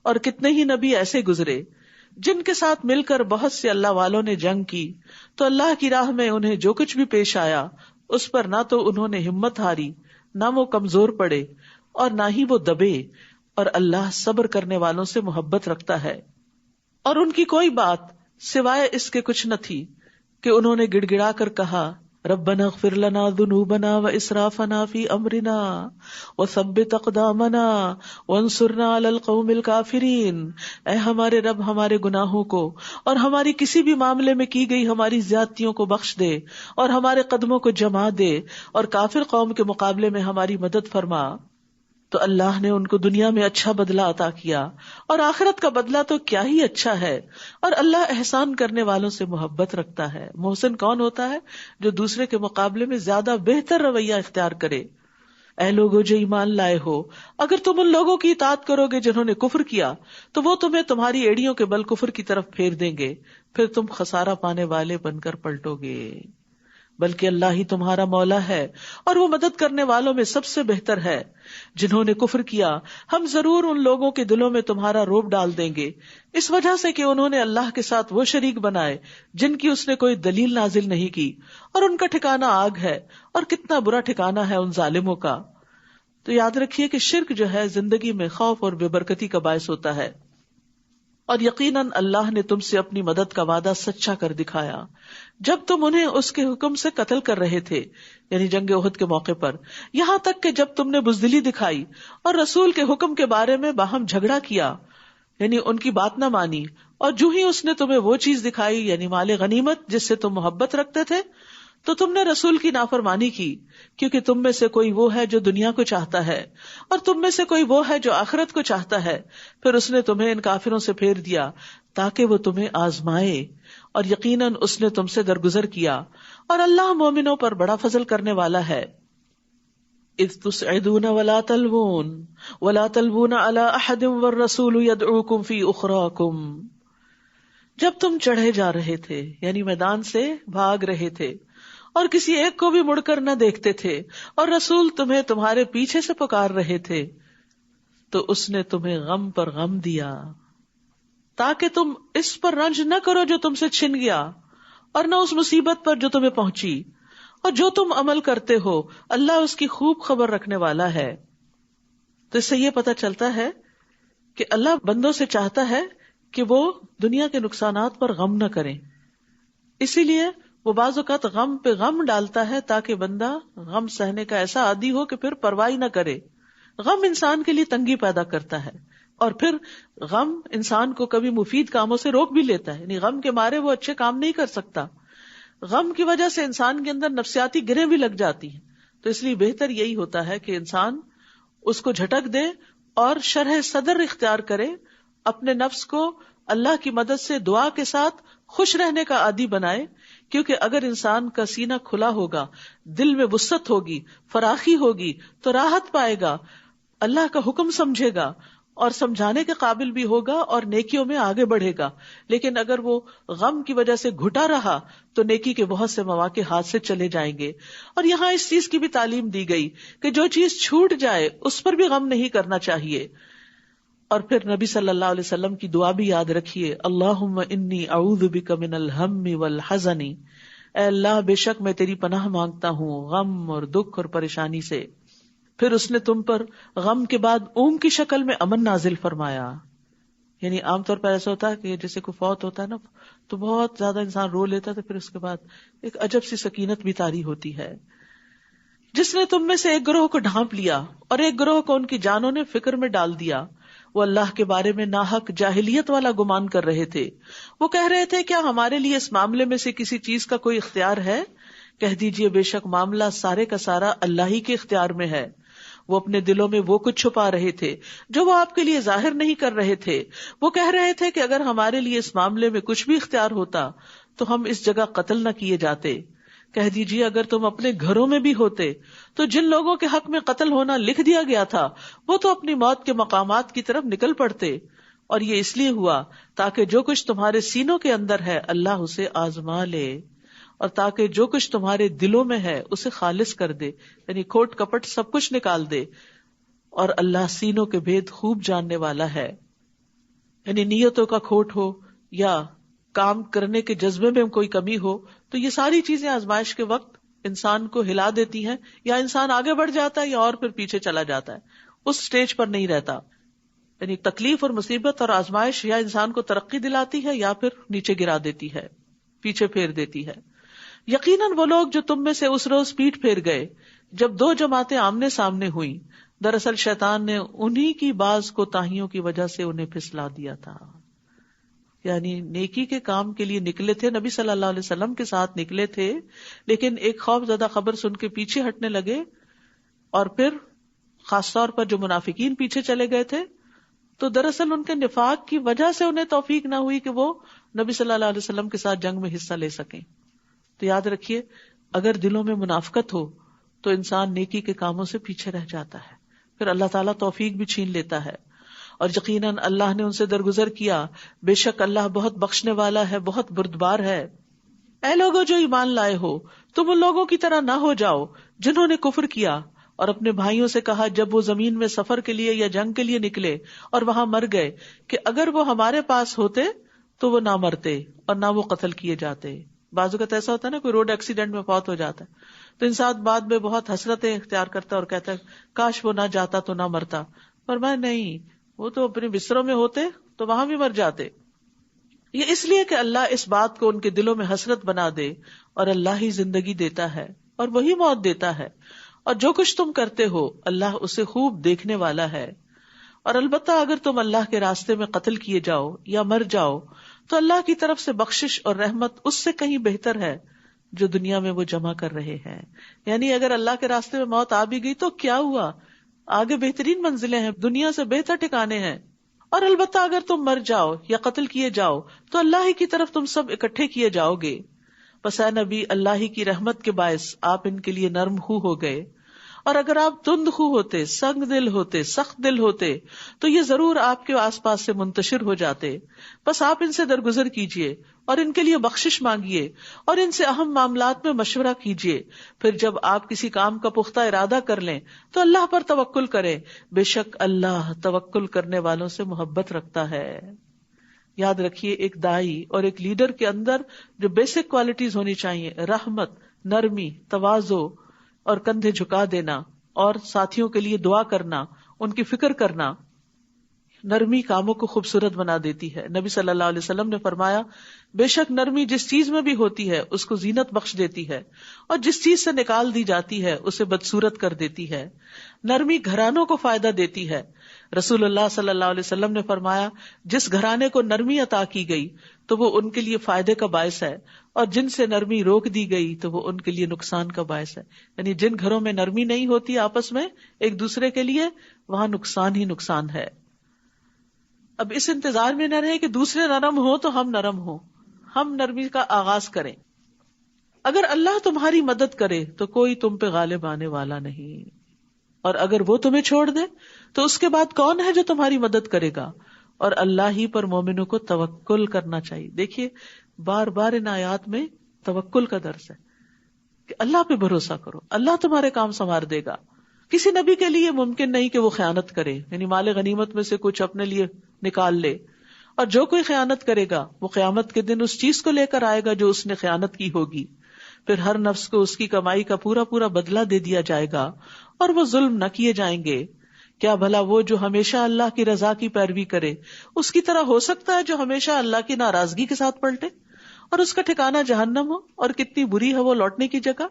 اور کتنے ہی نبی ایسے گزرے جن کے ساتھ مل کر بہت سے اللہ والوں نے جنگ کی، تو اللہ کی راہ میں انہیں جو کچھ بھی پیش آیا اس پر نہ تو انہوں نے ہمت ہاری، نہ وہ کمزور پڑے، اور نہ ہی وہ دبے، اور اللہ صبر کرنے والوں سے محبت رکھتا ہے۔ اور ان کی کوئی بات سوائے اس کے کچھ نہ تھی کہ انہوں نے گڑ گڑا کر کہا، ربنا اغفر لنا ذنوبنا واسرافنا فی امرنا وثبت اقدامنا وانصرنا علی القوم الکافرین، اے ہمارے رب ہمارے گناہوں کو اور ہماری کسی بھی معاملے میں کی گئی ہماری زیادتیوں کو بخش دے، اور ہمارے قدموں کو جما دے، اور کافر قوم کے مقابلے میں ہماری مدد فرما۔ تو اللہ نے ان کو دنیا میں اچھا بدلہ عطا کیا، اور آخرت کا بدلہ تو کیا ہی اچھا ہے، اور اللہ احسان کرنے والوں سے محبت رکھتا ہے۔ محسن کون ہوتا ہے؟ جو دوسرے کے مقابلے میں زیادہ بہتر رویہ اختیار کرے۔ اے لوگو جو ایمان لائے ہو، اگر تم ان لوگوں کی اطاعت کرو گے جنہوں نے کفر کیا تو وہ تمہیں تمہاری ایڑیوں کے بل کفر کی طرف پھیر دیں گے، پھر تم خسارہ پانے والے بن کر پلٹو گے۔ بلکہ اللہ ہی تمہارا مولا ہے اور وہ مدد کرنے والوں میں سب سے بہتر ہے۔ جنہوں نے کفر کیا ہم ضرور ان لوگوں کے دلوں میں تمہارا رعب ڈال دیں گے، اس وجہ سے کہ انہوں نے اللہ کے ساتھ وہ شریک بنائے جن کی اس نے کوئی دلیل نازل نہیں کی، اور ان کا ٹھکانہ آگ ہے، اور کتنا برا ٹھکانہ ہے ان ظالموں کا۔ تو یاد رکھیے کہ شرک جو ہے زندگی میں خوف اور بے برکتی کا باعث ہوتا ہے، اور یقیناً اللہ نے تم سے اپنی مدد کا وعدہ سچا کر دکھایا جب تم انہیں اس کے حکم سے قتل کر رہے تھے، یعنی جنگ احد کے موقع پر، یہاں تک کہ جب تم نے بزدلی دکھائی اور رسول کے حکم کے بارے میں باہم جھگڑا کیا، یعنی ان کی بات نہ مانی، اور جو ہی اس نے تمہیں وہ چیز دکھائی یعنی مال غنیمت جس سے تم محبت رکھتے تھے، تو تم نے رسول کی نافرمانی کی، کیونکہ تم میں سے کوئی وہ ہے جو دنیا کو چاہتا ہے اور تم میں سے کوئی وہ ہے جو آخرت کو چاہتا ہے، پھر اس نے تمہیں ان کافروں سے پھیر دیا تاکہ وہ تمہیں آزمائے، اور یقیناً اس نے تم سے درگزر کیا، اور اللہ مومنوں پر بڑا فضل کرنے والا ہے۔ اذ تسعدون ولا تلوون على احد والرسول يدعوكم في اخراكم، جب تم چڑھے جا رہے تھے یعنی میدان سے بھاگ رہے تھے اور کسی ایک کو بھی مڑ کر نہ دیکھتے تھے، اور رسول تمہیں تمہارے پیچھے سے پکار رہے تھے، تو اس نے تمہیں غم پر غم دیا تاکہ تم اس پر رنج نہ کرو جو تم سے چھن گیا، اور نہ اس مصیبت پر جو تمہیں پہنچی، اور جو تم عمل کرتے ہو اللہ اس کی خوب خبر رکھنے والا ہے۔ تو اس سے یہ پتہ چلتا ہے کہ اللہ بندوں سے چاہتا ہے کہ وہ دنیا کے نقصانات پر غم نہ کریں، اسی لیے وہ بعض اوقات غم پہ غم ڈالتا ہے تاکہ بندہ غم سہنے کا ایسا عادی ہو کہ پھر پرواہ نہ کرے۔ غم انسان کے لیے تنگی پیدا کرتا ہے، اور پھر غم انسان کو کبھی مفید کاموں سے روک بھی لیتا ہے، یعنی غم کے مارے وہ اچھے کام نہیں کر سکتا۔ غم کی وجہ سے انسان کے اندر نفسیاتی گرہیں بھی لگ جاتی ہیں، تو اس لیے بہتر یہی ہوتا ہے کہ انسان اس کو جھٹک دے اور شرح صدر اختیار کرے، اپنے نفس کو اللہ کی مدد سے دعا کے ساتھ خوش رہنے کا عادی بنائے، کیونکہ اگر انسان کا سینہ کھلا ہوگا، دل میں وسعت ہوگی، فراخی ہوگی، تو راحت پائے گا، اللہ کا حکم سمجھے گا اور سمجھانے کے قابل بھی ہوگا اور نیکیوں میں آگے بڑھے گا۔ لیکن اگر وہ غم کی وجہ سے گھٹا رہا تو نیکی کے بہت سے مواقع ہاتھ سے چلے جائیں گے۔ اور یہاں اس چیز کی بھی تعلیم دی گئی کہ جو چیز چھوٹ جائے اس پر بھی غم نہیں کرنا چاہیے۔ اور پھر نبی صلی اللہ علیہ وسلم کی دعا بھی یاد رکھیے، اللہم انی اعوذ بک من الہم والحزن، اے اللہ بے شک میں تیری پناہ مانگتا ہوں غم اور دکھ اور پریشانی سے۔ پھر اس نے تم پر غم کے بعد اونگ کی شکل میں امن نازل فرمایا، یعنی عام طور پر ایسا ہوتا ہے کہ جیسے کوئی فوت ہوتا ہے نا تو بہت زیادہ انسان رو لیتا ہے، تو پھر اس کے بعد ایک عجب سی سکینت بھی طاری ہوتی ہے۔ جس نے تم میں سے ایک گروہ کو ڈھانپ لیا اور ایک گروہ کو ان کی جانوں نے فکر میں ڈال دیا، وہ اللہ کے بارے میں ناحق جاہلیت والا گمان کر رہے تھے۔ وہ کہہ رہے تھے کیا ہمارے لیے اس معاملے میں سے کسی چیز کا کوئی اختیار ہے؟ کہہ دیجئے بے شک معاملہ سارے کا سارا اللہ ہی کے اختیار میں ہے۔ وہ اپنے دلوں میں وہ کچھ چھپا رہے تھے جو وہ آپ کے لیے ظاہر نہیں کر رہے تھے۔ وہ کہہ رہے تھے کہ اگر ہمارے لیے اس معاملے میں کچھ بھی اختیار ہوتا تو ہم اس جگہ قتل نہ کیے جاتے۔ کہہ دیجئے اگر تم اپنے گھروں میں بھی ہوتے تو جن لوگوں کے حق میں قتل ہونا لکھ دیا گیا تھا وہ تو اپنی موت کے مقامات کی طرف نکل پڑتے، اور یہ اس لیے ہوا تاکہ جو کچھ تمہارے سینوں کے اندر ہے اللہ اسے آزما لے، اور تاکہ جو کچھ تمہارے دلوں میں ہے اسے خالص کر دے، یعنی کھوٹ کپٹ سب کچھ نکال دے، اور اللہ سینوں کے بھید خوب جاننے والا ہے۔ یعنی نیتوں کا کھوٹ ہو یا کام کرنے کے جذبے میں کوئی کمی ہو، تو یہ ساری چیزیں آزمائش کے وقت انسان کو ہلا دیتی ہیں، یا انسان آگے بڑھ جاتا ہے یا اور پھر پیچھے چلا جاتا ہے، اس سٹیج پر نہیں رہتا. یعنی تکلیف اور مصیبت اور آزمائش یا انسان کو ترقی دلاتی ہے یا پھر نیچے گرا دیتی ہے، پیچھے پھیر دیتی ہے. یقیناً وہ لوگ جو تم میں سے اس روز پیٹ پھیر گئے جب دو جماعتیں آمنے سامنے ہوئیں، دراصل شیطان نے انہی کی بعض کوتاہیوں کی وجہ سے انہیں پھسلا دیا تھا. یعنی نیکی کے کام کے لیے نکلے تھے، نبی صلی اللہ علیہ وسلم کے ساتھ نکلے تھے، لیکن ایک خوف زدہ خبر سن کے پیچھے ہٹنے لگے، اور پھر خاص طور پر جو منافقین پیچھے چلے گئے تھے، تو دراصل ان کے نفاق کی وجہ سے انہیں توفیق نہ ہوئی کہ وہ نبی صلی اللہ علیہ وسلم کے ساتھ جنگ میں حصہ لے سکیں. تو یاد رکھیے، اگر دلوں میں منافقت ہو تو انسان نیکی کے کاموں سے پیچھے رہ جاتا ہے، پھر اللہ تعالیٰ توفیق بھی چھین لیتا ہے. اور یقیناً اللہ نے ان سے درگزر کیا، بے شک اللہ بہت بخشنے والا ہے، بہت بردبار ہے. اے لوگوں جو ایمان لائے ہو، تم ان لوگوں کی طرح نہ ہو جاؤ جنہوں نے کفر کیا اور اپنے بھائیوں سے کہا جب وہ زمین میں سفر کے لیے یا جنگ کے لیے نکلے اور وہاں مر گئے کہ اگر وہ ہمارے پاس ہوتے تو وہ نہ مرتے اور نہ وہ قتل کیے جاتے. بعض اوقات ایسا ہوتا ہے نا، کوئی روڈ ایکسیڈنٹ میں فوت ہو جاتا ہے تو انسان بعد میں بہت حسرتیں اختیار کرتا ہے اور کہتا ہے کاش وہ نہ جاتا تو نہ مرتا. پر میں نہیں، وہ تو اپنے بستروں میں ہوتے تو وہاں بھی مر جاتے. یہ اس لیے کہ اللہ اس بات کو ان کے دلوں میں حسرت بنا دے، اور اللہ ہی زندگی دیتا ہے اور وہی موت دیتا ہے، اور جو کچھ تم کرتے ہو اللہ اسے خوب دیکھنے والا ہے. اور البتہ اگر تم اللہ کے راستے میں قتل کیے جاؤ یا مر جاؤ تو اللہ کی طرف سے بخشش اور رحمت اس سے کہیں بہتر ہے جو دنیا میں وہ جمع کر رہے ہیں. یعنی اگر اللہ کے راستے میں موت آ بھی گئی تو کیا ہوا، آگے بہترین منزلیں ہیں، دنیا سے بہتر ٹھکانے ہیں. اور البتہ اگر تم مر جاؤ یا قتل کیے جاؤ تو اللہ ہی کی طرف تم سب اکٹھے کیے جاؤ گے. پس اے نبی، اللہ ہی کی رحمت کے باعث آپ ان کے لیے نرم خو ہو گئے، اور اگر آپ تند خو ہوتے، سنگ دل ہوتے، سخت دل ہوتے تو یہ ضرور آپ کے آس پاس سے منتشر ہو جاتے. بس آپ ان سے درگزر کیجئے اور ان کے لیے بخشش مانگیے اور ان سے اہم معاملات میں مشورہ کیجئے. پھر جب آپ کسی کام کا پختہ ارادہ کر لیں تو اللہ پر توکل کریں، بے شک اللہ توکل کرنے والوں سے محبت رکھتا ہے. یاد رکھیے، ایک داعی اور ایک لیڈر کے اندر جو بیسک کوالٹیز ہونی چاہیے، رحمت، نرمی، تواضع اور کندھے جھکا دینا، اور ساتھیوں کے لیے دعا کرنا، ان کی فکر کرنا. نرمی کاموں کو خوبصورت بنا دیتی ہے. نبی صلی اللہ علیہ وسلم نے فرمایا، بے شک نرمی جس چیز میں بھی ہوتی ہے اس کو زینت بخش دیتی ہے، اور جس چیز سے نکال دی جاتی ہے اسے بدصورت کر دیتی ہے. نرمی گھرانوں کو فائدہ دیتی ہے. رسول اللہ صلی اللہ علیہ وسلم نے فرمایا، جس گھرانے کو نرمی عطا کی گئی تو وہ ان کے لیے فائدے کا باعث ہے، اور جن سے نرمی روک دی گئی تو وہ ان کے لیے نقصان کا باعث ہے. یعنی جن گھروں میں نرمی نہیں ہوتی آپس میں ایک دوسرے کے لیے، وہاں نقصان ہی نقصان ہے. اب اس انتظار میں نہ رہے کہ دوسرے نرم ہو تو ہم نرم ہوں، ہم نرمی کا آغاز کریں. اگر اللہ تمہاری مدد کرے تو کوئی تم پہ غالب آنے والا نہیں، اور اگر وہ تمہیں چھوڑ دے تو اس کے بعد کون ہے جو تمہاری مدد کرے گا. اور اللہ ہی پر مومنوں کو توکل کرنا چاہیے. دیکھیے بار بار ان آیات میں توکل کا درس ہے کہ اللہ پہ بھروسہ کرو، اللہ تمہارے کام سنوار دے گا. کسی نبی کے لیے ممکن نہیں کہ وہ خیانت کرے، یعنی مال غنیمت میں سے کچھ اپنے لیے نکال لے. اور جو کوئی خیانت کرے گا وہ قیامت کے دن اس چیز کو لے کر آئے گا جو اس نے خیانت کی ہوگی. پھر ہر نفس کو اس کی کمائی کا پورا پورا بدلہ دے دیا جائے گا اور وہ ظلم نہ کیے جائیں گے. کیا بھلا وہ جو ہمیشہ اللہ کی رضا کی پیروی کرے اس کی طرح ہو سکتا ہے جو ہمیشہ اللہ کی ناراضگی کے ساتھ پلٹے اور اس کا ٹھکانہ جہنم ہو، اور کتنی بری ہے وہ لوٹنے کی جگہ.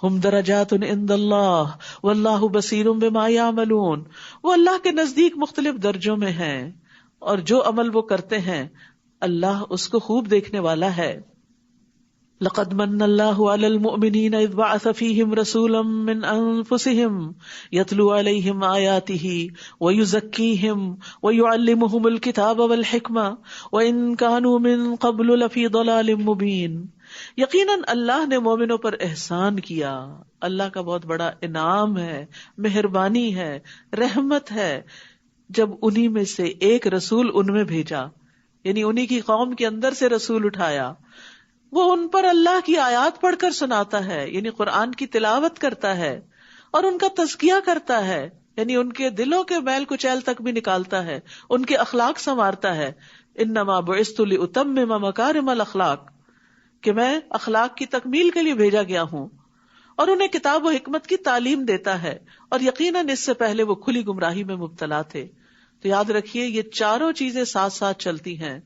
ہم درجات عند اللہ واللہ بصیر بما یعملون. وہ اللہ کے نزدیک مختلف درجوں میں ہیں، اور جو عمل وہ کرتے ہیں اللہ اس کو خوب دیکھنے والا ہے. لقد من اللہ علی المؤمنین اذ بعث فیہم رسولا من انفسہم یتلو علیہم آیاتہ ویزکیہم ویعلمہم الکتاب والحکمہ وان کانوا من قبل لفی ضلال مبین. یقیناً اللہ نے مومنوں پر احسان کیا. اللہ کا بہت بڑا انعام ہے، مہربانی ہے، رحمت ہے جب انہی میں سے ایک رسول ان میں بھیجا، یعنی انہی کی قوم کے اندر سے رسول اٹھایا. وہ ان پر اللہ کی آیات پڑھ کر سناتا ہے، یعنی قرآن کی تلاوت کرتا ہے اور ان کا تزکیہ کرتا ہے یعنی ان کے دلوں کے میل کچیل تک بھی نکالتا ہے، ان کے اخلاق سنوارتا ہے. انما بعثت لاتمم مکارم الاخلاق، کہ میں اخلاق کی تکمیل کے لیے بھیجا گیا ہوں. اور انہیں کتاب و حکمت کی تعلیم دیتا ہے، اور یقیناً اس سے پہلے وہ کھلی گمراہی میں مبتلا تھے. تو یاد رکھیے یہ چاروں چیزیں ساتھ ساتھ چلتی ہیں،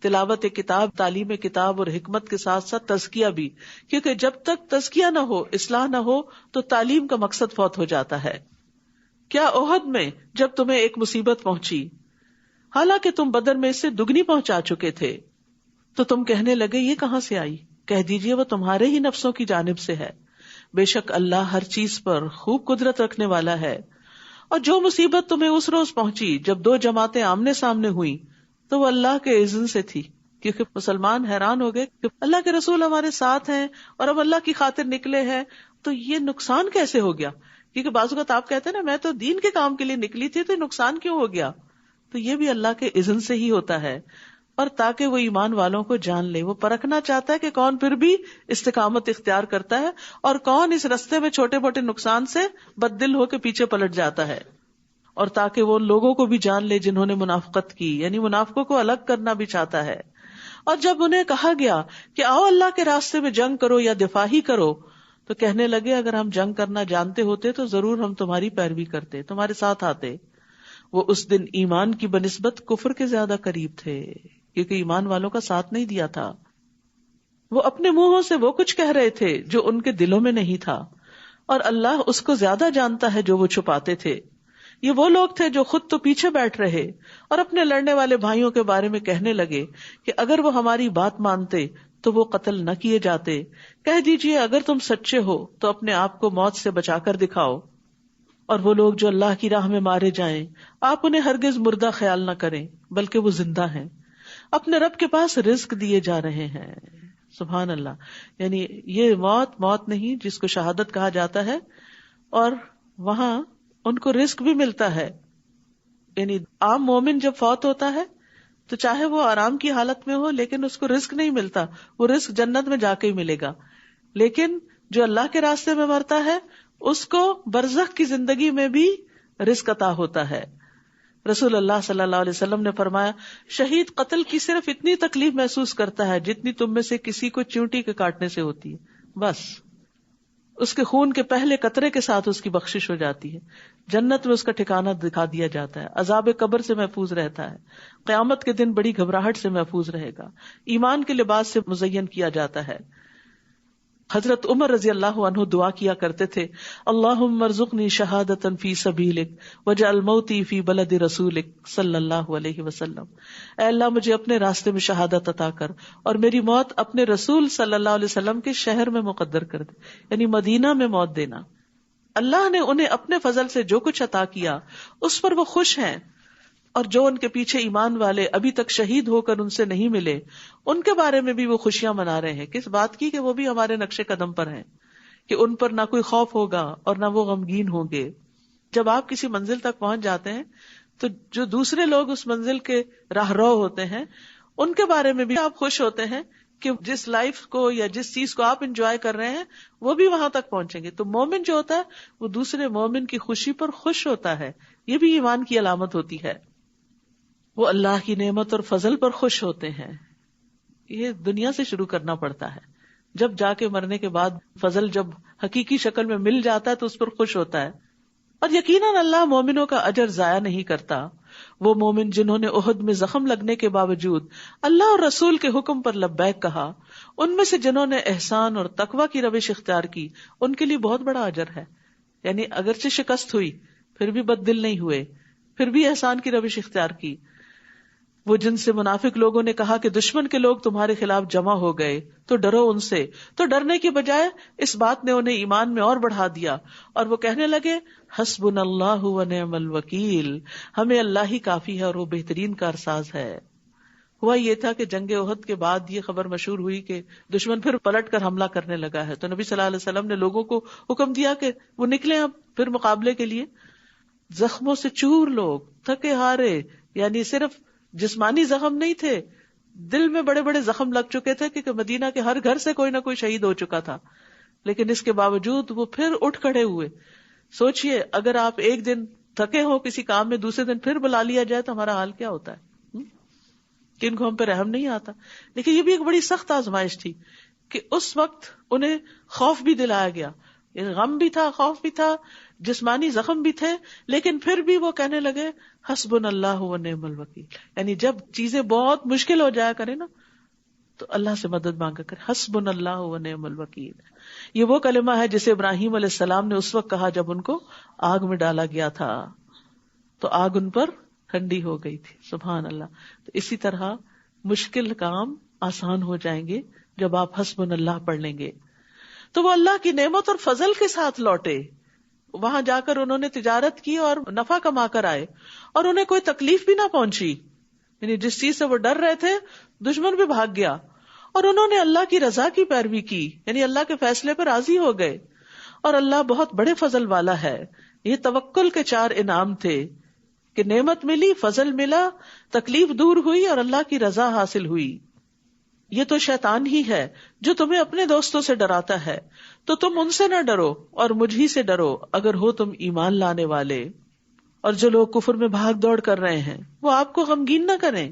تلاوت کتاب، تعلیم کتاب اور حکمت کے ساتھ ساتھ تزکیہ بھی، کیونکہ جب تک تزکیہ نہ ہو، اصلاح نہ ہو، تو تعلیم کا مقصد فوت ہو جاتا ہے. کیا احد میں جب تمہیں ایک مصیبت پہنچی، حالانکہ تم بدر میں اس سے دگنی پہنچا چکے تھے، تو تم کہنے لگے یہ کہاں سے آئی؟ کہہ دیجئے وہ تمہارے ہی نفسوں کی جانب سے ہے. بے شک اللہ ہر چیز پر خوب قدرت رکھنے والا ہے. اور جو مصیبت تمہیں اس روز پہنچی جب دو جماعتیں آمنے سامنے ہوئیں، تو وہ اللہ کے اذن سے تھی. کیونکہ مسلمان حیران ہو گئے کہ اللہ کے رسول ہمارے ساتھ ہیں اور اب اللہ کی خاطر نکلے ہیں، تو یہ نقصان کیسے ہو گیا؟ کیونکہ بعض اوقات آپ کہتے ہیں نا میں تو دین کے کام کے لیے نکلی تھی، تو نقصان کیوں ہو گیا؟ تو یہ بھی اللہ کے اذن سے ہی ہوتا ہے. اور تاکہ وہ ایمان والوں کو جان لے، وہ پرکھنا چاہتا ہے کہ کون پھر بھی استقامت اختیار کرتا ہے اور کون اس رستے میں چھوٹے موٹے نقصان سے بد دل ہو کے پیچھے پلٹ جاتا ہے. اور تاکہ وہ لوگوں کو بھی جان لے جنہوں نے منافقت کی، یعنی منافقوں کو الگ کرنا بھی چاہتا ہے. اور جب انہیں کہا گیا کہ آؤ اللہ کے راستے میں جنگ کرو یا دفاع ہی کرو، تو کہنے لگے اگر ہم جنگ کرنا جانتے ہوتے تو ضرور ہم تمہاری پیروی کرتے، تمہارے ساتھ آتے. وہ اس دن ایمان کی بنسبت کفر کے زیادہ قریب تھے، کیونکہ ایمان والوں کا ساتھ نہیں دیا تھا. وہ اپنے منہوں سے وہ کچھ کہہ رہے تھے جو ان کے دلوں میں نہیں تھا، اور اللہ اس کو زیادہ جانتا ہے جو وہ چھپاتے تھے. یہ وہ لوگ تھے جو خود تو پیچھے بیٹھ رہے اور اپنے لڑنے والے بھائیوں کے بارے میں کہنے لگے کہ اگر وہ ہماری بات مانتے تو وہ قتل نہ کیے جاتے. کہہ دیجئے اگر تم سچے ہو تو اپنے آپ کو موت سے بچا کر دکھاؤ. اور وہ لوگ جو اللہ کی راہ میں مارے جائیں، آپ انہیں ہرگز مردہ خیال نہ کریں، بلکہ وہ زندہ ہیں، اپنے رب کے پاس رزق دیے جا رہے ہیں. سبحان اللہ. یعنی یہ موت نہیں جس کو شہادت کہا جاتا ہے، اور وہاں ان کو رزق بھی ملتا ہے. یعنی عام مومن جب فوت ہوتا ہے تو چاہے وہ آرام کی حالت میں ہو لیکن اس کو رزق نہیں ملتا، وہ رزق جنت میں جا کے ہی ملے گا. لیکن جو اللہ کے راستے میں مرتا ہے اس کو برزخ کی زندگی میں بھی رزق عطا ہوتا ہے. رسول اللہ صلی اللہ علیہ وسلم نے فرمایا شہید قتل کی صرف اتنی تکلیف محسوس کرتا ہے جتنی تم میں سے کسی کو چیونٹی کے کاٹنے سے ہوتی ہے، بس. اس کے خون کے پہلے قطرے کے ساتھ اس کی بخشش ہو جاتی ہے، جنت میں اس کا ٹھکانہ دکھا دیا جاتا ہے، عذاب قبر سے محفوظ رہتا ہے، قیامت کے دن بڑی گھبراہٹ سے محفوظ رہے گا، ایمان کے لباس سے مزین کیا جاتا ہے. حضرت عمر رضی اللہ عنہ دعا کیا کرتے تھے اللہم ارزقنی شہادتا فی سبیلک واجعل موتی فی بلد رسولک صلی اللہ علیہ وسلم. اے اللہ مجھے اپنے راستے میں شہادت عطا کر اور میری موت اپنے رسول صلی اللہ علیہ وسلم کے شہر میں مقدر کر دے، یعنی مدینہ میں موت دینا. اللہ نے انہیں اپنے فضل سے جو کچھ عطا کیا اس پر وہ خوش ہیں، اور جو ان کے پیچھے ایمان والے ابھی تک شہید ہو کر ان سے نہیں ملے ان کے بارے میں بھی وہ خوشیاں منا رہے ہیں. کس بات کی؟ کہ وہ بھی ہمارے نقش قدم پر ہیں، کہ ان پر نہ کوئی خوف ہوگا اور نہ وہ غمگین ہوں گے. جب آپ کسی منزل تک پہنچ جاتے ہیں تو جو دوسرے لوگ اس منزل کے راہ رو ہوتے ہیں ان کے بارے میں بھی آپ خوش ہوتے ہیں کہ جس لائف کو یا جس چیز کو آپ انجوائے کر رہے ہیں وہ بھی وہاں تک پہنچیں گے. تو مومن جو ہوتا ہے وہ دوسرے مومن کی خوشی پر خوش ہوتا ہے، یہ بھی ایمان کی علامت ہوتی ہے. وہ اللہ کی نعمت اور فضل پر خوش ہوتے ہیں. یہ دنیا سے شروع کرنا پڑتا ہے، جب جا کے مرنے کے بعد فضل جب حقیقی شکل میں مل جاتا ہے تو اس پر خوش ہوتا ہے. اور یقیناً اللہ مومنوں کا اجر ضائع نہیں کرتا. وہ مومن جنہوں نے احد میں زخم لگنے کے باوجود اللہ اور رسول کے حکم پر لبیک کہا، ان میں سے جنہوں نے احسان اور تقوی کی روش اختیار کی ان کے لیے بہت بڑا اجر ہے. یعنی اگرچہ شکست ہوئی پھر بھی بد دل نہیں ہوئے، پھر بھی احسان کی روش اختیار کی. وہ جن سے منافق لوگوں نے کہا کہ دشمن کے لوگ تمہارے خلاف جمع ہو گئے تو ڈرو ان سے، تو ڈرنے کی بجائے اس بات نے انہیں ایمان میں اور بڑھا دیا، اور وہ کہنے لگے حسبنا اللہ ونعم الوکیل، ہمیں اللہ ہی کافی ہے اور وہ بہترین کارساز ہے. ہوا یہ تھا کہ جنگ احد کے بعد یہ خبر مشہور ہوئی کہ دشمن پھر پلٹ کر حملہ کرنے لگا ہے. تو نبی صلی اللہ علیہ وسلم نے لوگوں کو حکم دیا کہ وہ نکلیں اب پھر مقابلے کے لیے. زخموں سے چور لوگ، تھکے ہارے، یعنی صرف جسمانی زخم نہیں تھے، دل میں بڑے بڑے زخم لگ چکے تھے کیونکہ مدینہ کے ہر گھر سے کوئی نہ کوئی شہید ہو چکا تھا. لیکن اس کے باوجود وہ پھر اٹھ کھڑے ہوئے. سوچئے اگر آپ ایک دن تھکے ہوں کسی کام میں, دوسرے دن پھر بلا لیا جائے تو ہمارا حال کیا ہوتا ہے کہ ان کو ہم پہ رحم نہیں آتا. لیکن یہ بھی ایک بڑی سخت آزمائش تھی کہ اس وقت انہیں خوف بھی دلایا گیا, غم بھی تھا, خوف بھی تھا, جسمانی زخم بھی تھے, لیکن پھر بھی وہ کہنے لگے حسبنا اللہ و نعم الوکیل. یعنی جب چیزیں بہت مشکل ہو جایا کرے نا تو اللہ سے مدد مانگا کرے, حسبنا اللہ و نعم الوکیل. یہ وہ کلمہ ہے جسے ابراہیم علیہ السلام نے اس وقت کہا جب ان کو آگ میں ڈالا گیا تھا تو آگ ان پر ٹھنڈی ہو گئی تھی. سبحان اللہ. تو اسی طرح مشکل کام آسان ہو جائیں گے جب آپ حسبنا اللہ پڑھ لیں گے. تو وہ اللہ کی نعمت اور فضل کے ساتھ لوٹے. وہاں جا کر انہوں نے تجارت کی اور نفع کما کر آئے, اور انہیں کوئی تکلیف بھی نہ پہنچی. یعنی جس چیز سے وہ ڈر رہے تھے دشمن بھی بھاگ گیا, اور انہوں نے اللہ کی رضا کی پیروی کی, یعنی اللہ کے فیصلے پر راضی ہو گئے. اور اللہ بہت بڑے فضل والا ہے. یہ توکل کے 4 انعام تھے کہ نعمت ملی, فضل ملا, تکلیف دور ہوئی اور اللہ کی رضا حاصل ہوئی. یہ تو شیطان ہی ہے جو تمہیں اپنے دوستوں سے ڈراتا ہے, تو تم ان سے نہ ڈرو اور مجھ ہی سے ڈرو اگر ہو تم ایمان لانے والے. اور جو لوگ کفر میں بھاگ دوڑ کر رہے ہیں وہ آپ کو غمگین نہ کریں,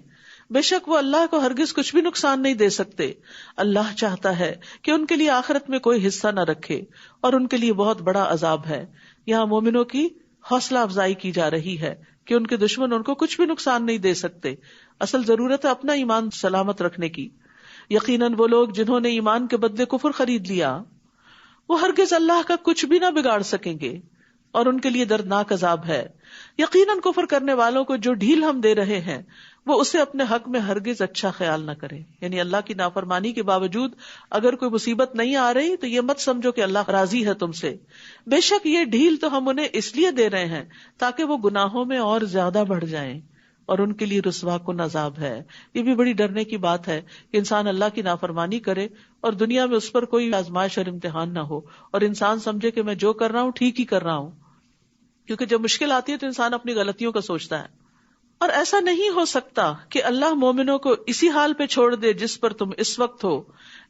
بے شک وہ اللہ کو ہرگز کچھ بھی نقصان نہیں دے سکتے. اللہ چاہتا ہے کہ ان کے لیے آخرت میں کوئی حصہ نہ رکھے اور ان کے لیے بہت بڑا عذاب ہے. یہاں مومنوں کی حوصلہ افزائی کی جا رہی ہے کہ ان کے دشمن ان کو کچھ بھی نقصان نہیں دے سکتے. اصل ضرورت ہے اپنا ایمان سلامت رکھنے کی. یقیناً وہ لوگ جنہوں نے ایمان کے بدلے کفر خرید لیا وہ ہرگز اللہ کا کچھ بھی نہ بگاڑ سکیں گے, اور ان کے لیے دردناک عذاب ہے. یقیناً کفر کرنے والوں کو جو ڈھیل ہم دے رہے ہیں وہ اسے اپنے حق میں ہرگز اچھا خیال نہ کریں. یعنی اللہ کی نافرمانی کے باوجود اگر کوئی مصیبت نہیں آ رہی تو یہ مت سمجھو کہ اللہ راضی ہے تم سے. بے شک یہ ڈھیل تو ہم انہیں اس لیے دے رہے ہیں تاکہ وہ گناہوں میں اور زیادہ بڑھ جائیں, اور ان کے لیے رسوا کن عذاب ہے. یہ بھی بڑی ڈرنے کی بات ہے کہ انسان اللہ کی نافرمانی کرے اور دنیا میں اس پر کوئی آزمائش اور امتحان نہ ہو, اور انسان سمجھے کہ میں جو کر رہا ہوں ٹھیک ہی کر رہا ہوں. کیونکہ جب مشکل آتی ہے تو انسان اپنی غلطیوں کا سوچتا ہے. اور ایسا نہیں ہو سکتا کہ اللہ مومنوں کو اسی حال پہ چھوڑ دے جس پر تم اس وقت ہو,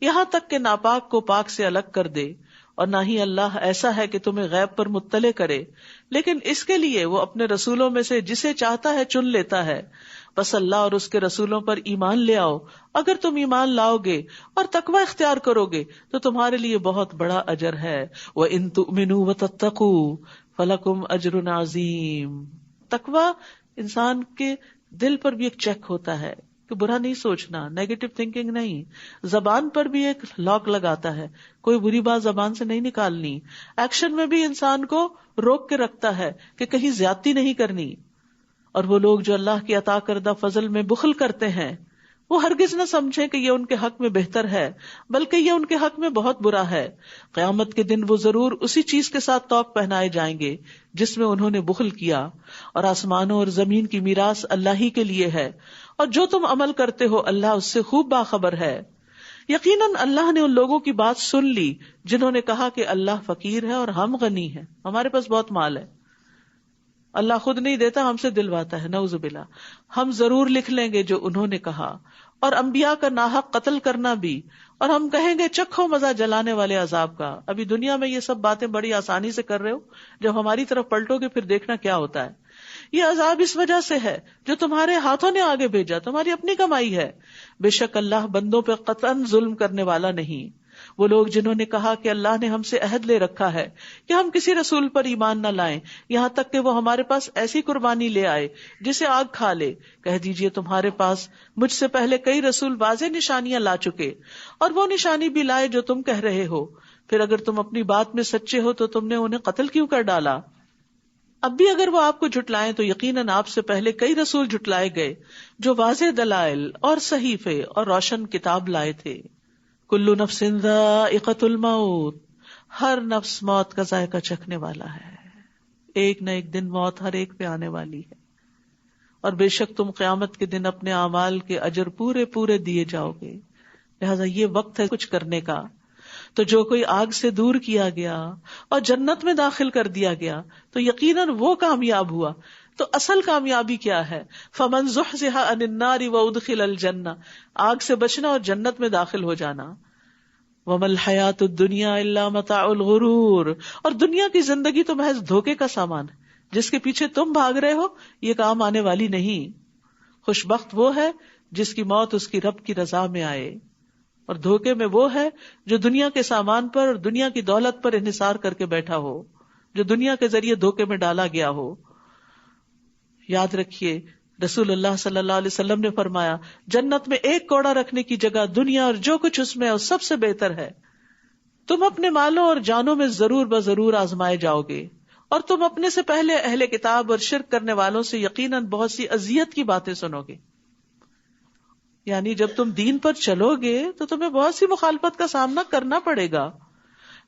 یہاں تک کہ ناپاک کو پاک سے الگ کر دے. اور نہ ہی اللہ ایسا ہے کہ تمہیں غیب پر مطلع کرے, لیکن اس کے لیے وہ اپنے رسولوں میں سے جسے چاہتا ہے چن لیتا ہے. بس اللہ اور اس کے رسولوں پر ایمان لے آؤ. اگر تم ایمان لاؤ گے اور تقوی اختیار کرو گے تو تمہارے لیے بہت بڑا اجر ہے. وَإِن تُؤْمِنُوا وَتَتَّقُوا فَلَكُمْ أَجْرٌ عَظِيمٌ. تقوی انسان کے دل پر بھی ایک چیک ہوتا ہے کہ برا نہیں سوچنا, نیگیٹو تھنکنگ نہیں. زبان پر بھی ایک لاک لگاتا ہے, کوئی بری بات زبان سے نہیں نکالنی. ایکشن میں بھی انسان کو روک کے رکھتا ہے کہ کہیں زیادتی نہیں کرنی. اور وہ لوگ جو اللہ کی عطا کردہ فضل میں بخل کرتے ہیں وہ ہرگز نہ سمجھیں کہ یہ ان کے حق میں بہتر ہے, بلکہ یہ ان کے حق میں بہت برا ہے. قیامت کے دن وہ ضرور اسی چیز کے ساتھ توق پہنائے جائیں گے جس میں انہوں نے بخل کیا. اور آسمانوں اور زمین کی میراث اللہ ہی کے لیے ہے, اور جو تم عمل کرتے ہو اللہ اس سے خوب باخبر ہے. یقیناً اللہ نے ان لوگوں کی بات سن لی جنہوں نے کہا کہ اللہ فقیر ہے اور ہم غنی ہیں, ہمارے پاس بہت مال ہے. اللہ خود نہیں دیتا, ہم سے دلواتا ہے, نعوذ باللہ. ہم ضرور لکھ لیں گے جو انہوں نے کہا. اور انبیاء کا ناحق قتل کرنا بھی, اور ہم کہیں گے چکھو مزہ جلانے والے عذاب کا. ابھی دنیا میں یہ سب باتیں بڑی آسانی سے کر رہے ہو, جب ہماری طرف پلٹو گے پھر دیکھنا کیا ہوتا ہے. یہ عذاب اس وجہ سے ہے جو تمہارے ہاتھوں نے آگے بھیجا, تمہاری اپنی کمائی ہے. بے شک اللہ بندوں پہ قطعاً ظلم کرنے والا نہیں. وہ لوگ جنہوں نے کہا کہ اللہ نے ہم سے عہد لے رکھا ہے کہ ہم کسی رسول پر ایمان نہ لائیں یہاں تک کہ وہ ہمارے پاس ایسی قربانی لے آئے جسے آگ کھا لے, کہہ دیجئے تمہارے پاس مجھ سے پہلے کئی رسول واضح نشانیاں لا چکے, اور وہ نشانی بھی لائے جو تم کہہ رہے ہو. پھر اگر تم اپنی بات میں سچے ہو تو تم نے انہیں قتل کیوں کر ڈالا؟ اب بھی اگر وہ آپ کو جھٹلائیں تو یقیناً آپ سے پہلے کئی رسول جھٹلائے گئے جو واضح دلائل اور صحیفے اور روشن کتاب لائے تھے. کل نفس ذائقۃ الموت, ہر نفس موت کا ذائقہ چکھنے والا ہے. ایک نہ ایک دن موت ہر ایک پہ آنے والی ہے, اور بے شک تم قیامت کے دن اپنے اعمال کے اجر پورے پورے دیے جاؤ گے. لہذا یہ وقت ہے کچھ کرنے کا. تو جو کوئی آگ سے دور کیا گیا اور جنت میں داخل کر دیا گیا تو یقیناً وہ کامیاب ہوا. تو اصل کامیابی کیا ہے؟ فمن زحزح عن النار وادخل الجنہ, آگ سے بچنا اور جنت میں داخل ہو جانا. وما الحیات الدنیا الا متاع الغرور, اور دنیا کی زندگی تو محض دھوکے کا سامان ہے. جس کے پیچھے تم بھاگ رہے ہو یہ کام آنے والی نہیں. خوشبخت وہ ہے جس کی موت اس کی رب کی رضا میں آئے، اور دھوکے میں وہ ہے جو دنیا کے سامان پر اور دنیا کی دولت پر انحصار کر کے بیٹھا ہو، جو دنیا کے ذریعے دھوکے میں ڈالا گیا ہو. یاد رکھیے رسول اللہ صلی اللہ علیہ وسلم نے فرمایا جنت میں ایک کوڑا رکھنے کی جگہ دنیا اور جو کچھ اس میں ہے سب سے بہتر ہے. تم اپنے مالوں اور جانوں میں ضرور بضرور آزمائے جاؤ گے، اور تم اپنے سے پہلے اہل کتاب اور شرک کرنے والوں سے یقیناً بہت سی اذیت کی باتیں سنو گے. یعنی جب تم دین پر چلو گے تو تمہیں بہت سی مخالفت کا سامنا کرنا پڑے گا.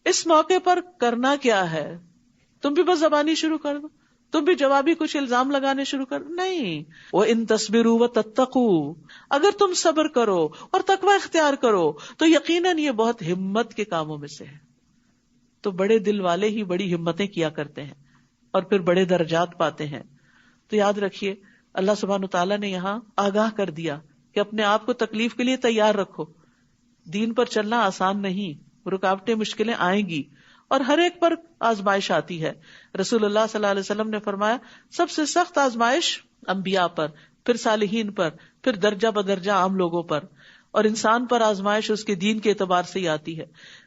اس موقع پر کرنا کیا ہے؟ تم بھی بس زبانی شروع کر دو، تم بھی جوابی کچھ الزام لگانے شروع کر دو؟ نہیں. وَإِن تَصْبِرُوا وَتَتَّقُوا، اگر تم صبر کرو اور تقوی اختیار کرو تو یقیناً یہ بہت ہمت کے کاموں میں سے ہے. تو بڑے دل والے ہی بڑی ہمتیں کیا کرتے ہیں اور پھر بڑے درجات پاتے ہیں. تو یاد رکھیے اللہ سبحانہ وتعالیٰ نے یہاں آگاہ کر دیا کہ اپنے آپ کو تکلیف کے لیے تیار رکھو. دین پر چلنا آسان نہیں، رکاوٹیں مشکلیں آئیں گی اور ہر ایک پر آزمائش آتی ہے. رسول اللہ صلی اللہ علیہ وسلم نے فرمایا سب سے سخت آزمائش انبیاء پر، پھر صالحین پر، پھر درجہ بدرجہ عام لوگوں پر، اور انسان پر آزمائش اس کے دین کے اعتبار سے ہی آتی ہے.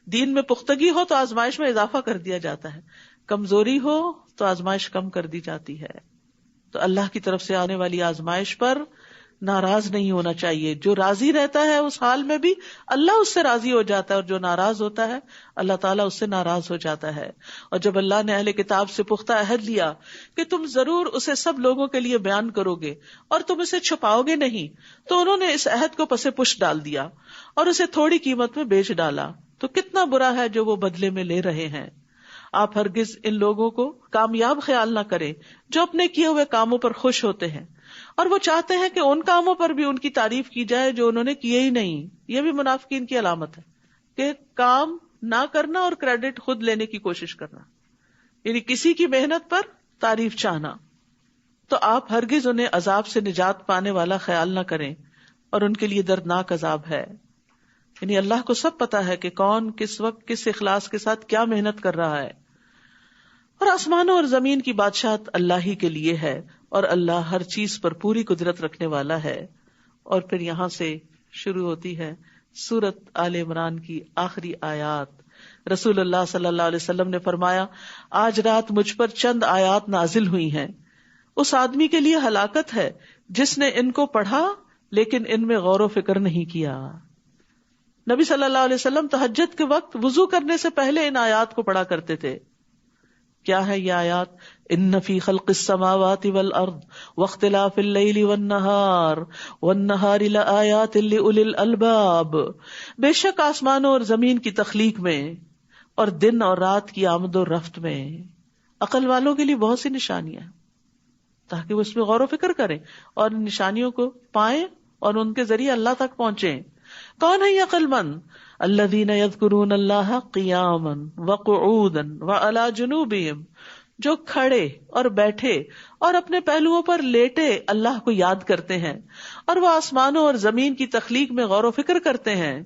دین میں پختگی ہو تو آزمائش میں اضافہ کر دیا جاتا ہے، کمزوری ہو تو آزمائش کم کر دی جاتی ہے. تو اللہ کی طرف سے آنے والی آزمائش پر ناراض نہیں ہونا چاہیے. جو راضی رہتا ہے اس حال میں بھی اللہ اس سے راضی ہو جاتا ہے، اور جو ناراض ہوتا ہے اللہ تعالیٰ اس سے ناراض ہو جاتا ہے. اور جب اللہ نے اہل کتاب سے پختہ عہد لیا کہ تم ضرور اسے سب لوگوں کے لیے بیان کرو گے اور تم اسے چھپاؤ گے نہیں، تو انہوں نے اس عہد کو پس پش ڈال دیا اور اسے تھوڑی قیمت میں بیچ ڈالا. تو کتنا برا ہے جو وہ بدلے میں لے رہے ہیں. آپ ہرگز ان لوگوں کو کامیاب خیال نہ کریں جو اپنے کیے ہوئے کاموں پر خوش ہوتے ہیں اور وہ چاہتے ہیں کہ ان کاموں پر بھی ان کی تعریف کی جائے جو انہوں نے کیے ہی نہیں. یہ بھی منافقین کی علامت ہے کہ کام نہ کرنا اور کریڈٹ خود لینے کی کوشش کرنا، یعنی کسی کی محنت پر تعریف چاہنا. تو آپ ہرگز انہیں عذاب سے نجات پانے والا خیال نہ کریں، اور ان کے لیے دردناک عذاب ہے. یعنی اللہ کو سب پتا ہے کہ کون کس وقت کس اخلاص کے ساتھ کیا محنت کر رہا ہے. اور آسمانوں اور زمین کی بادشاہت اللہ ہی کے لیے ہے، اور اللہ ہر چیز پر پوری قدرت رکھنے والا ہے. اور پھر یہاں سے شروع ہوتی ہے سورت آل عمران کی آخری آیات. رسول اللہ صلی اللہ علیہ وسلم نے فرمایا آج رات مجھ پر چند آیات نازل ہوئی ہیں، اس آدمی کے لیے ہلاکت ہے جس نے ان کو پڑھا لیکن ان میں غور و فکر نہیں کیا. نبی صلی اللہ علیہ وسلم تہجد کے وقت وضو کرنے سے پہلے ان آیات کو پڑھا کرتے تھے. کیا ہے یہ آیات؟ ان فی خلق السماوات والارض واختلاف اللیل والنہار لآیات لأولی الالباب، بے شک آسمانوں اور زمین کی تخلیق میں اور دن اور رات کی آمد و رفت میں عقل والوں کے لیے بہت سی نشانیاں ہیں، تاکہ وہ اس میں غور و فکر کریں اور ان نشانیوں کو پائیں اور ان کے ذریعے اللہ تک پہنچیں. کون ہے یہ عقل مند؟ الذین یذکرون اللہ قیاما وقعودا وعلی جنوبہم، جو کھڑے اور بیٹھے اور اپنے پہلوؤں پر لیٹے اللہ کو یاد کرتے ہیں، اور وہ آسمانوں اور زمین کی تخلیق میں غور و فکر کرتے ہیں.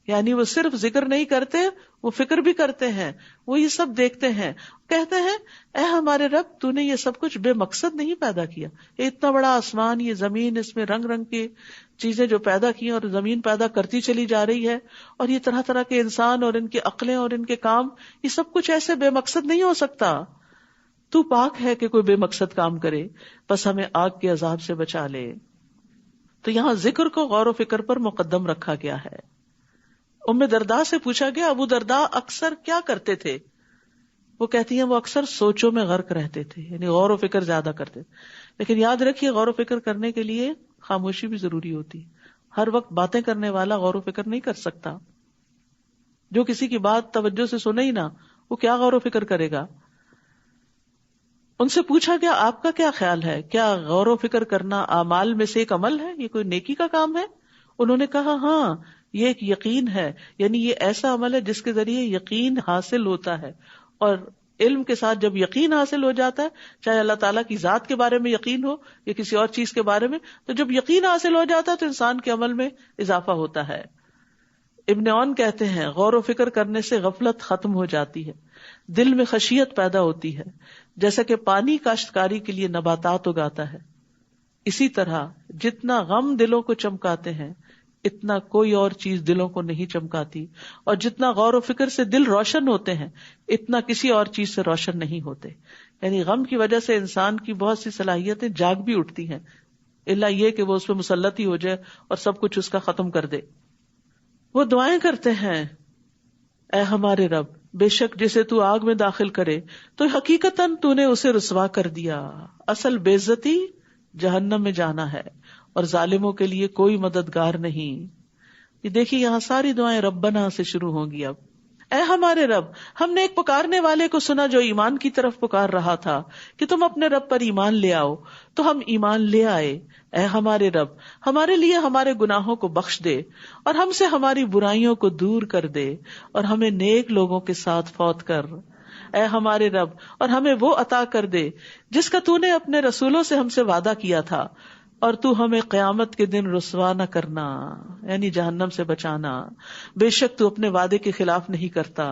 یعنی وہ صرف ذکر نہیں کرتے، وہ فکر بھی کرتے ہیں، وہ یہ سب دیکھتے ہیں، کہتے ہیں اے ہمارے رب تو نے یہ سب کچھ بے مقصد نہیں پیدا کیا. یہ اتنا بڑا آسمان، یہ زمین، اس میں رنگ رنگ کی چیزیں جو پیدا کی اور زمین پیدا کرتی چلی جا رہی ہے، اور یہ طرح طرح کے انسان اور ان کی عقلیں اور ان کے کام، یہ سب کچھ ایسے بے مقصد نہیں ہو سکتا. تو پاک ہے کہ کوئی بے مقصد کام کرے، بس ہمیں آگ کے عذاب سے بچا لے. تو یہاں ذکر کو غور و فکر پر مقدم رکھا گیا ہے. ام درداء سے پوچھا گیا ابو درداء اکثر کیا کرتے تھے؟ وہ کہتی ہیں وہ اکثر سوچوں میں غرق رہتے تھے، یعنی غور و فکر زیادہ کرتے تھے. لیکن یاد رکھیے غور و فکر کرنے کے لیے خاموشی بھی ضروری ہوتی. ہر وقت باتیں کرنے والا غور و فکر نہیں کر سکتا. جو کسی کی بات توجہ سے سنے ہی نہ، وہ کیا غور و فکر کرے گا؟ ان سے پوچھا گیا آپ کا کیا خیال ہے، کیا غور و فکر کرنا اعمال میں سے ایک عمل ہے، یہ کوئی نیکی کا کام ہے؟ انہوں نے کہا ہاں، یہ ایک یقین ہے، یعنی یہ ایسا عمل ہے جس کے ذریعے یقین حاصل ہوتا ہے. اور علم کے ساتھ جب یقین حاصل ہو جاتا ہے، چاہے اللہ تعالیٰ کی ذات کے بارے میں یقین ہو یا کسی اور چیز کے بارے میں، تو جب یقین حاصل ہو جاتا ہے تو انسان کے عمل میں اضافہ ہوتا ہے. ابن عون کہتے ہیں غور و فکر کرنے سے غفلت ختم ہو جاتی ہے، دل میں خشیت پیدا ہوتی ہے، جیسا کہ پانی کاشتکاری کے لیے نباتات اگاتا ہے، اسی طرح جتنا غم دلوں کو چمکاتے ہیں اتنا کوئی اور چیز دلوں کو نہیں چمکاتی، اور جتنا غور و فکر سے دل روشن ہوتے ہیں اتنا کسی اور چیز سے روشن نہیں ہوتے. یعنی غم کی وجہ سے انسان کی بہت سی صلاحیتیں جاگ بھی اٹھتی ہیں، الا یہ کہ وہ اس پہ مسلط ہی ہو جائے اور سب کچھ اس کا ختم کر دے. وہ دعائیں کرتے ہیں، اے ہمارے رب، بے شک جسے تو آگ میں داخل کرے تو حقیقتاً تو نے اسے رسوا کر دیا. اصل بے عزتی جہنم میں جانا ہے اور ظالموں کے لیے کوئی مددگار نہیں. یہ دیکھیے یہاں ساری دعائیں ربنا سے شروع ہوں گی. اب اے ہمارے رب، ہم نے ایک پکارنے والے کو سنا جو ایمان کی طرف پکار رہا تھا کہ تم اپنے رب پر ایمان لے آؤ، تو ہم ایمان لے آئے. اے ہمارے رب، ہمارے لیے ہمارے گناہوں کو بخش دے اور ہم سے ہماری برائیوں کو دور کر دے اور ہمیں نیک لوگوں کے ساتھ فوت کر. اے ہمارے رب، اور ہمیں وہ عطا کر دے جس کا تو نے اپنے رسولوں سے ہم سے وعدہ کیا تھا، اور تو ہمیں قیامت کے دن رسوا نہ کرنا، یعنی جہنم سے بچانا. بے شک تو اپنے وعدے کے خلاف نہیں کرتا.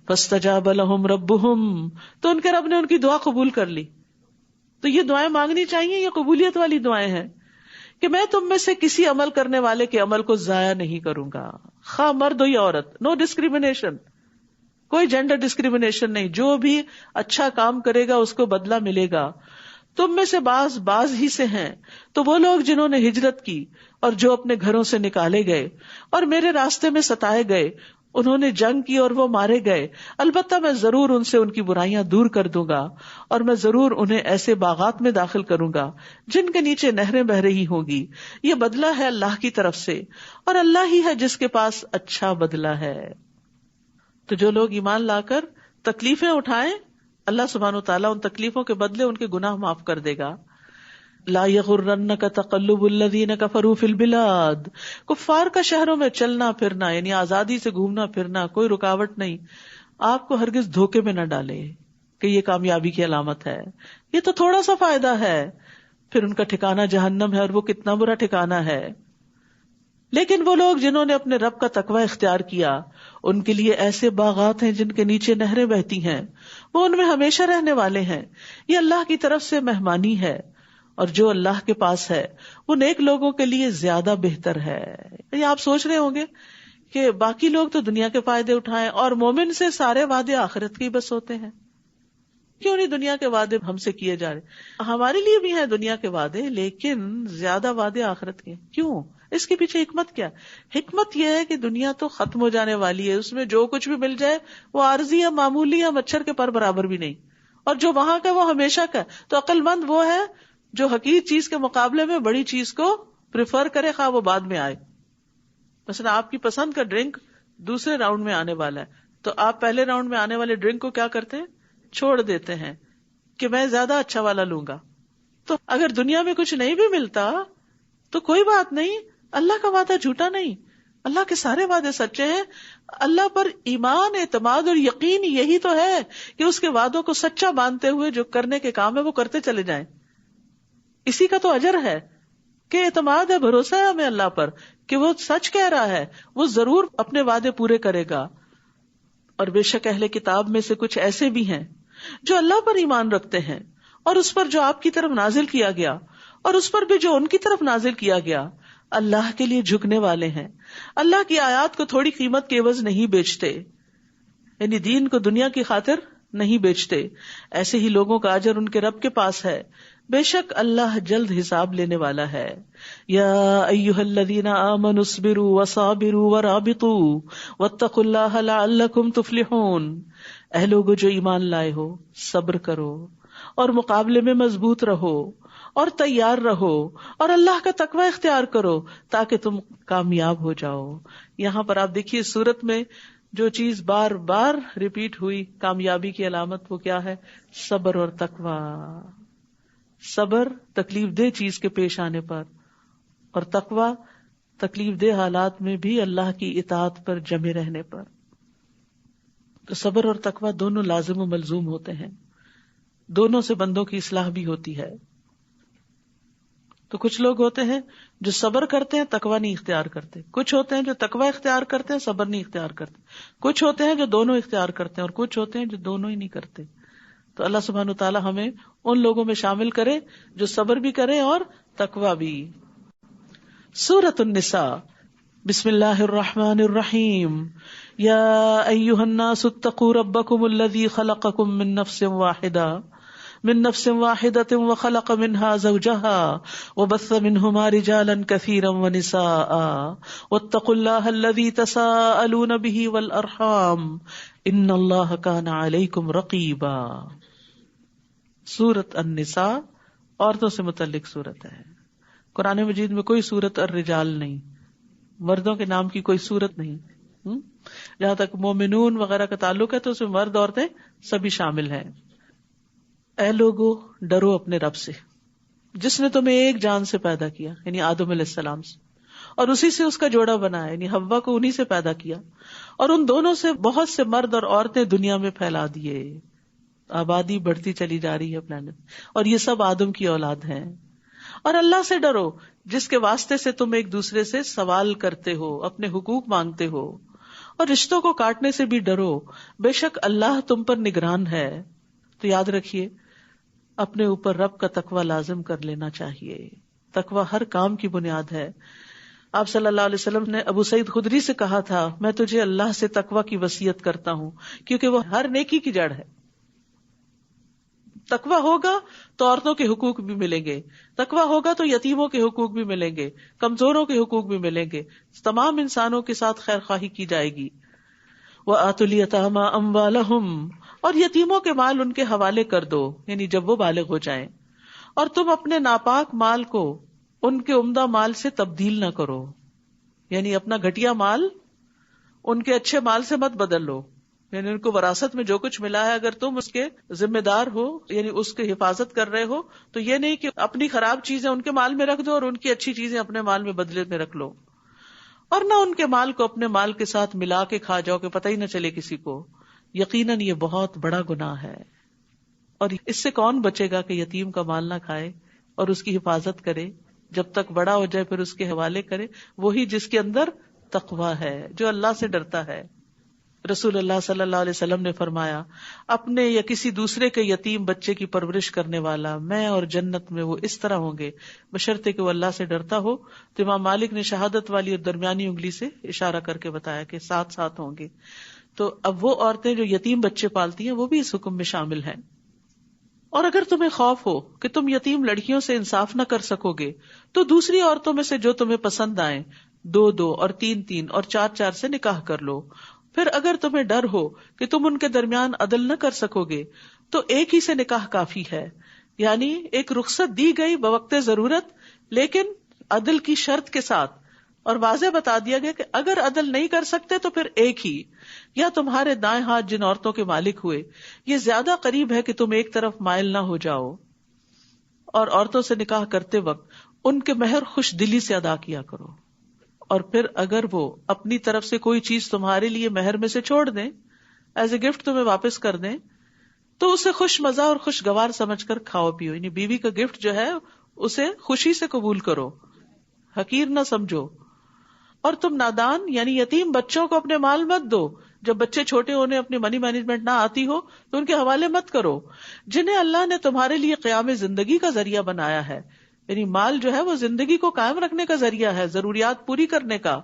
فاستجاب لهم ربهم، تو ان کے رب نے ان کی دعا قبول کر لی. تو یہ دعائیں مانگنی چاہیے، یہ قبولیت والی دعائیں ہیں کہ میں تم میں سے کسی عمل کرنے والے کے عمل کو ضائع نہیں کروں گا، خواہ مرد ہو یا عورت. نو ڈسکریمنیشن، کوئی جینڈر ڈسکریمنیشن نہیں. جو بھی اچھا کام کرے گا اس کو بدلہ ملے گا. تم میں سے باز ہی سے ہیں تو وہ لوگ جنہوں نے ہجرت کی اور جو اپنے گھروں سے نکالے گئے اور میرے راستے میں ستائے گئے، انہوں نے جنگ کی اور وہ مارے گئے. البتہ میں ضرور ان سے ان کی برائیاں دور کر دوں گا اور میں ضرور انہیں ایسے باغات میں داخل کروں گا جن کے نیچے نہریں بہ رہی ہوں گی. یہ بدلہ ہے اللہ کی طرف سے، اور اللہ ہی ہے جس کے پاس اچھا بدلہ ہے. تو جو لوگ ایمان لا کر تکلیفیں اٹھائیں، اللہ سبحانہ وتعالیٰ ان تکلیفوں کے بدلے ان کے گناہ معاف کر دے گا. لا یغرنک تقلب الذین کفروا فی البلاد، کفار کا شہروں میں چلنا پھرنا یعنی آزادی سے گھومنا پھرنا کوئی رکاوٹ نہیں، آپ کو ہرگز دھوکے میں نہ ڈالے کہ یہ کامیابی کی علامت ہے. یہ تو تھوڑا سا فائدہ ہے، پھر ان کا ٹھکانہ جہنم ہے اور وہ کتنا برا ٹھکانہ ہے. لیکن وہ لوگ جنہوں نے اپنے رب کا تقوی اختیار کیا، ان کے لیے ایسے باغات ہیں جن کے نیچے نہریں بہتی ہیں، وہ ان میں ہمیشہ رہنے والے ہیں. یہ اللہ کی طرف سے مہمانی ہے، اور جو اللہ کے پاس ہے وہ نیک لوگوں کے لیے زیادہ بہتر ہے. یہ آپ سوچ رہے ہوں گے کہ باقی لوگ تو دنیا کے فائدے اٹھائیں اور مومن سے سارے وعدے آخرت کے ہی بس ہوتے ہیں، کیوں نہیں دنیا کے وعدے ہم سے کیے جا رہے؟ ہمارے لیے بھی ہیں دنیا کے وعدے، لیکن زیادہ وعدے آخرت کے. کیوں؟ اس کے پیچھے حکمت کیا؟ حکمت یہ ہے کہ دنیا تو ختم ہو جانے والی ہے، اس میں جو کچھ بھی مل جائے وہ عارضی یا معمولی یا مچھر کے پر برابر بھی نہیں، اور جو وہاں کا وہ ہمیشہ کا. تو عقل مند وہ ہے جو حقیقی چیز کے مقابلے میں بڑی چیز کو پریفر کرے، خواہ وہ بعد میں آئے. مثلا آپ کی پسند کا ڈرنک دوسرے راؤنڈ میں آنے والا ہے، تو آپ پہلے راؤنڈ میں آنے والے ڈرنک کو کیا کرتے ہیں؟ چھوڑ دیتے ہیں کہ میں زیادہ اچھا والا لوں گا. تو اگر دنیا میں کچھ نہیں بھی ملتا تو کوئی بات نہیں، اللہ کا وعدہ جھوٹا نہیں، اللہ کے سارے وعدے سچے ہیں. اللہ پر ایمان، اعتماد اور یقین یہی تو ہے کہ اس کے وعدوں کو سچا مانتے ہوئے جو کرنے کے کام ہے وہ کرتے چلے جائیں. اسی کا تو اجر ہے کہ اعتماد ہے، بھروسہ ہے ہمیں اللہ پر کہ وہ سچ کہہ رہا ہے، وہ ضرور اپنے وعدے پورے کرے گا. اور بے شک اہل کتاب میں سے کچھ ایسے بھی ہیں جو اللہ پر ایمان رکھتے ہیں اور اس پر جو آپ کی طرف نازل کیا گیا اور اس پر بھی جو ان کی طرف نازل کیا گیا، اللہ کے لیے جھکنے والے ہیں. اللہ کی آیات کو تھوڑی قیمت کے عوض نہیں بیچتے، یعنی دین کو دنیا کی خاطر نہیں بیچتے. ایسے ہی لوگوں کا اجر ان کے رب کے پاس ہے، بے شک اللہ جلد حساب لینے والا ہے. یا ایھا الذین آمنوا اصبروا وصابروا ورابطوا واتقوا اللہ لعلکم تفلحون. اے لوگو جو ایمان لائے ہو، صبر کرو اور مقابلے میں مضبوط رہو اور تیار رہو اور اللہ کا تقوی اختیار کرو تاکہ تم کامیاب ہو جاؤ. یہاں پر آپ دیکھیے سورت میں جو چیز بار بار ریپیٹ ہوئی کامیابی کی علامت، وہ کیا ہے؟ صبر اور تقوی. صبر تکلیف دہ چیز کے پیش آنے پر، اور تقوی تکلیف دہ حالات میں بھی اللہ کی اطاعت پر جمے رہنے پر. تو صبر اور تقوی دونوں لازم و ملزوم ہوتے ہیں، دونوں سے بندوں کی اصلاح بھی ہوتی ہے. تو کچھ لوگ ہوتے ہیں جو صبر کرتے ہیں تقویٰ نہیں اختیار کرتے، کچھ ہوتے ہیں جو تقویٰ اختیار کرتے ہیں صبر نہیں اختیار کرتے، کچھ ہوتے ہیں جو دونوں اختیار کرتے ہیں اور کچھ ہوتے ہیں جو دونوں ہی نہیں کرتے. تو اللہ سبحانہ وتعالی ہمیں ان لوگوں میں شامل کرے جو صبر بھی کرے اور تقویٰ بھی. سورۃ النساء. بسم اللہ الرحمن الرحیم. یا ایھا الناس اتقوا ربکم الذی خلقکم من نفس واحدۃ وخلق منها زوجها وبث منهما رجالا كثيرا ونساء واتقوا الله الذي تساءلون به والارحام ان اللہ کان علیکم رقیبا. سورۃ النساء عورتوں سے متعلق سورت ہے. قرآن مجید میں کوئی سورت الرجال نہیں، مردوں کے نام کی کوئی سورت نہیں. جہاں تک مومنون وغیرہ کا تعلق ہے تو اس میں مرد عورتیں سبھی شامل ہیں. اے لوگو ڈرو اپنے رب سے جس نے تمہیں ایک جان سے پیدا کیا یعنی آدم علیہ السلام سے، اور اسی سے اس کا جوڑا بنایا یعنی حوا کو انہی سے پیدا کیا، اور ان دونوں سے بہت سے مرد اور عورتیں دنیا میں پھیلا دیے. آبادی بڑھتی چلی جا رہی ہے پلانٹ، اور یہ سب آدم کی اولاد ہیں. اور اللہ سے ڈرو جس کے واسطے سے تم ایک دوسرے سے سوال کرتے ہو، اپنے حقوق مانگتے ہو، اور رشتوں کو کاٹنے سے بھی ڈرو، بے شک اللہ تم پر نگران ہے. تو یاد رکھیے اپنے اوپر رب کا تقوی لازم کر لینا چاہیے. تقوی ہر کام کی بنیاد ہے. آپ صلی اللہ علیہ وسلم نے ابو سعید خدری سے کہا تھا میں تجھے اللہ سے تقوی کی وصیت کرتا ہوں کیونکہ وہ ہر نیکی کی جڑ ہے. تقوی ہوگا تو عورتوں کے حقوق بھی ملیں گے، تقوی ہوگا تو یتیموں کے حقوق بھی ملیں گے، کمزوروں کے حقوق بھی ملیں گے، تمام انسانوں کے ساتھ خیر خواہی کی جائے گی. وَآتُوا الْيَتَامَىٰ أَمْوَالَهُمْ اور یتیموں کے مال ان کے حوالے کر دو یعنی جب وہ بالغ ہو جائیں. اور تم اپنے ناپاک مال کو ان کے عمدہ مال سے تبدیل نہ کرو یعنی اپنا گھٹیا مال ان کے اچھے مال سے مت بدل لو. یعنی ان کو وراثت میں جو کچھ ملا ہے اگر تم اس کے ذمہ دار ہو یعنی اس کی حفاظت کر رہے ہو تو یہ نہیں کہ اپنی خراب چیزیں ان کے مال میں رکھ دو اور ان کی اچھی چیزیں اپنے مال میں بدلے میں رکھ لو. اور نہ ان کے مال کو اپنے مال کے ساتھ ملا کے کھا جاؤ کہ پتہ ہی نہ چلے کسی کو. یقیناً یہ بہت بڑا گناہ ہے. اور اس سے کون بچے گا کہ یتیم کا مال نہ کھائے اور اس کی حفاظت کرے جب تک بڑا ہو جائے پھر اس کے حوالے کرے؟ وہی جس کے اندر تقویٰ ہے، جو اللہ سے ڈرتا ہے. رسول اللہ صلی اللہ علیہ وسلم نے فرمایا اپنے یا کسی دوسرے کے یتیم بچے کی پرورش کرنے والا میں اور جنت میں وہ اس طرح ہوں گے بشرطے کہ وہ اللہ سے ڈرتا ہو. تو امام مالک نے شہادت والی اور درمیانی انگلی سے اشارہ کر کے بتایا کہ ساتھ ساتھ ہوں گے. تو اب وہ عورتیں جو یتیم بچے پالتی ہیں وہ بھی اس حکم میں شامل ہیں. اور اگر تمہیں خوف ہو کہ تم یتیم لڑکیوں سے انصاف نہ کر سکو گے تو دوسری عورتوں میں سے جو تمہیں پسند آئیں 2 اور 3 اور 4 سے نکاح کر لو. پھر اگر تمہیں ڈر ہو کہ تم ان کے درمیان عدل نہ کر سکو گے تو ایک ہی سے نکاح کافی ہے. یعنی ایک رخصت دی گئی بوقت ضرورت لیکن عدل کی شرط کے ساتھ، اور واضح بتا دیا گیا کہ اگر عدل نہیں کر سکتے تو پھر ایک ہی، یا تمہارے دائیں ہاتھ جن عورتوں کے مالک ہوئے یہ زیادہ قریب ہے کہ تم ایک طرف مائل نہ ہو جاؤ. اور عورتوں سے نکاح کرتے وقت ان کے مہر خوش دلی سے ادا کیا کرو. اور پھر اگر وہ اپنی طرف سے کوئی چیز تمہارے لیے مہر میں سے چھوڑ دیں، ایز اے گفٹ تمہیں واپس کر دیں، تو اسے خوش مزہ اور خوشگوار سمجھ کر کھاؤ پیو. یعنی بیوی کا گفٹ جو ہے اسے خوشی سے قبول کرو، حقیر نہ سمجھو. اور تم نادان یعنی یتیم بچوں کو اپنے مال مت دو. جب بچے چھوٹے ہونے اپنی منی مینجمنٹ نہ آتی ہو تو ان کے حوالے مت کرو. جنہیں اللہ نے تمہارے لیے قیام زندگی کا ذریعہ بنایا ہے، یعنی مال جو ہے وہ زندگی کو قائم رکھنے کا ذریعہ ہے، ضروریات پوری کرنے کا.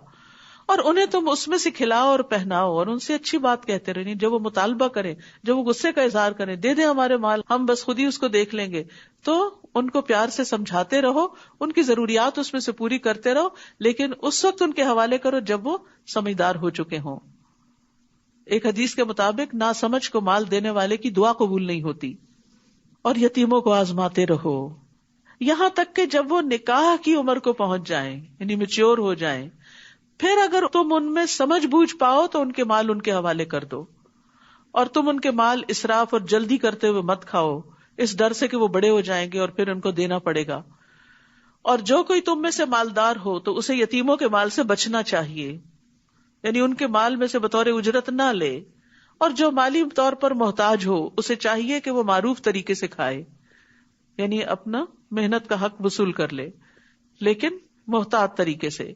اور انہیں تم اس میں سے کھلاؤ اور پہناؤ اور ان سے اچھی بات کہتے رہے. جب وہ مطالبہ کریں، جب وہ غصے کا اظہار کریں، دے دیں ہمارے مال، ہم بس خود ہی اس کو دیکھ لیں گے، تو ان کو پیار سے سمجھاتے رہو، ان کی ضروریات اس میں سے پوری کرتے رہو، لیکن اس وقت ان کے حوالے کرو جب وہ سمجھدار ہو چکے ہوں. ایک حدیث کے مطابق ناسمجھ کو مال دینے والے کی دعا قبول نہیں ہوتی. اور یتیموں کو آزماتے رہو یہاں تک کہ جب وہ نکاح کی عمر کو پہنچ جائیں یعنی میچور ہو جائیں. پھر اگر تم ان میں سمجھ بوجھ پاؤ تو ان کے مال ان کے حوالے کر دو. اور تم ان کے مال اسراف اور جلدی کرتے ہوئے مت کھاؤ اس ڈر سے کہ وہ بڑے ہو جائیں گے اور پھر ان کو دینا پڑے گا. اور جو کوئی تم میں سے مالدار ہو تو اسے یتیموں کے مال سے بچنا چاہیے، یعنی ان کے مال میں سے بطور اجرت نہ لے. اور جو مالی طور پر محتاج ہو اسے چاہیے کہ وہ معروف طریقے سے کھائے، یعنی اپنا محنت کا حق وصول کر لے. لیکن محتاط طریقے سے.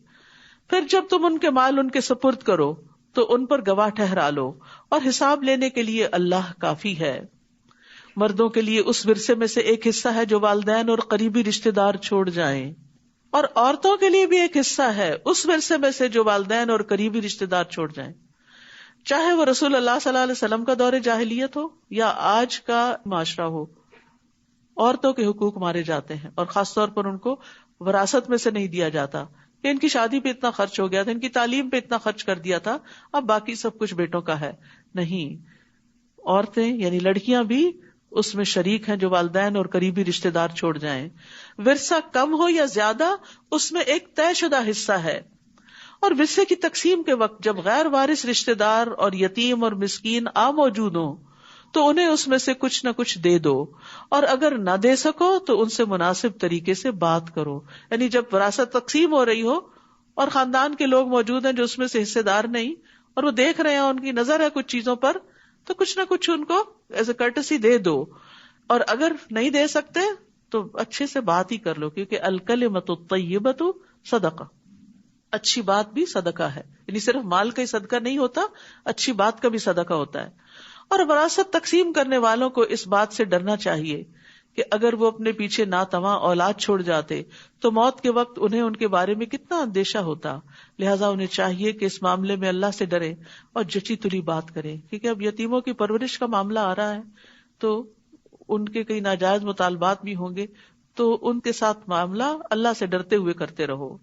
پھر جب تم ان کے مال ان کے سپرد کرو تو ان پر گواہ ٹھہرا لو، اور حساب لینے کے لیے اللہ کافی ہے. مردوں کے لیے اس ورثے میں سے ایک حصہ ہے جو والدین اور قریبی رشتہ دار چھوڑ جائیں، اور عورتوں کے لیے بھی ایک حصہ ہے اس ورثے میں سے جو والدین اور قریبی رشتہ دار چھوڑ جائیں، چاہے وہ رسول اللہ صلی اللہ علیہ وسلم کا دور جاہلیت ہو یا آج کا معاشرہ ہو. عورتوں کے حقوق مارے جاتے ہیں، اور خاص طور پر ان کو وراثت میں سے نہیں دیا جاتا کہ ان کی شادی پہ اتنا خرچ ہو گیا تھا، ان کی تعلیم پہ اتنا خرچ کر دیا تھا، اب باقی سب کچھ بیٹوں کا ہے. نہیں، عورتیں یعنی لڑکیاں بھی اس میں شریک ہیں جو والدین اور قریبی رشتہ دار چھوڑ جائیں. ورثہ کم ہو یا زیادہ اس میں ایک طے شدہ حصہ ہے، اور ورثے کی تقسیم کے وقت جب غیر وارث رشتہ دار اور یتیم اور مسکین موجود ہوں تو انہیں اس میں سے کچھ نہ کچھ دے دو، اور اگر نہ دے سکو تو ان سے مناسب طریقے سے بات کرو. یعنی جب وراثت تقسیم ہو رہی ہو اور خاندان کے لوگ موجود ہیں جو اس میں سے حصے دار نہیں، اور وہ دیکھ رہے ہیں، ان کی نظر ہے کچھ چیزوں پر، تو کچھ نہ کچھ ان کو ایز اے کرٹسی دے دو. اور اگر نہیں دے سکتے تو اچھے سے بات ہی کر لو، کیونکہ الکلمۃ الطیبۃ صدقہ، اچھی بات بھی صدقہ ہے. یعنی صرف مال کا ہی صدقہ نہیں ہوتا، اچھی بات کا بھی صدقہ ہوتا ہے. اور وراثت تقسیم کرنے والوں کو اس بات سے ڈرنا چاہیے کہ اگر وہ اپنے پیچھے ناتواں اولاد چھوڑ جاتے تو موت کے وقت انہیں ان کے بارے میں کتنا اندیشہ ہوتا. لہٰذا انہیں چاہیے کہ اس معاملے میں اللہ سے ڈرے اور جچی تلی بات کریں، کیونکہ اب یتیموں کی پرورش کا معاملہ آ رہا ہے تو ان کے کئی ناجائز مطالبات بھی ہوں گے، تو ان کے ساتھ معاملہ اللہ سے ڈرتے ہوئے کرتے رہو.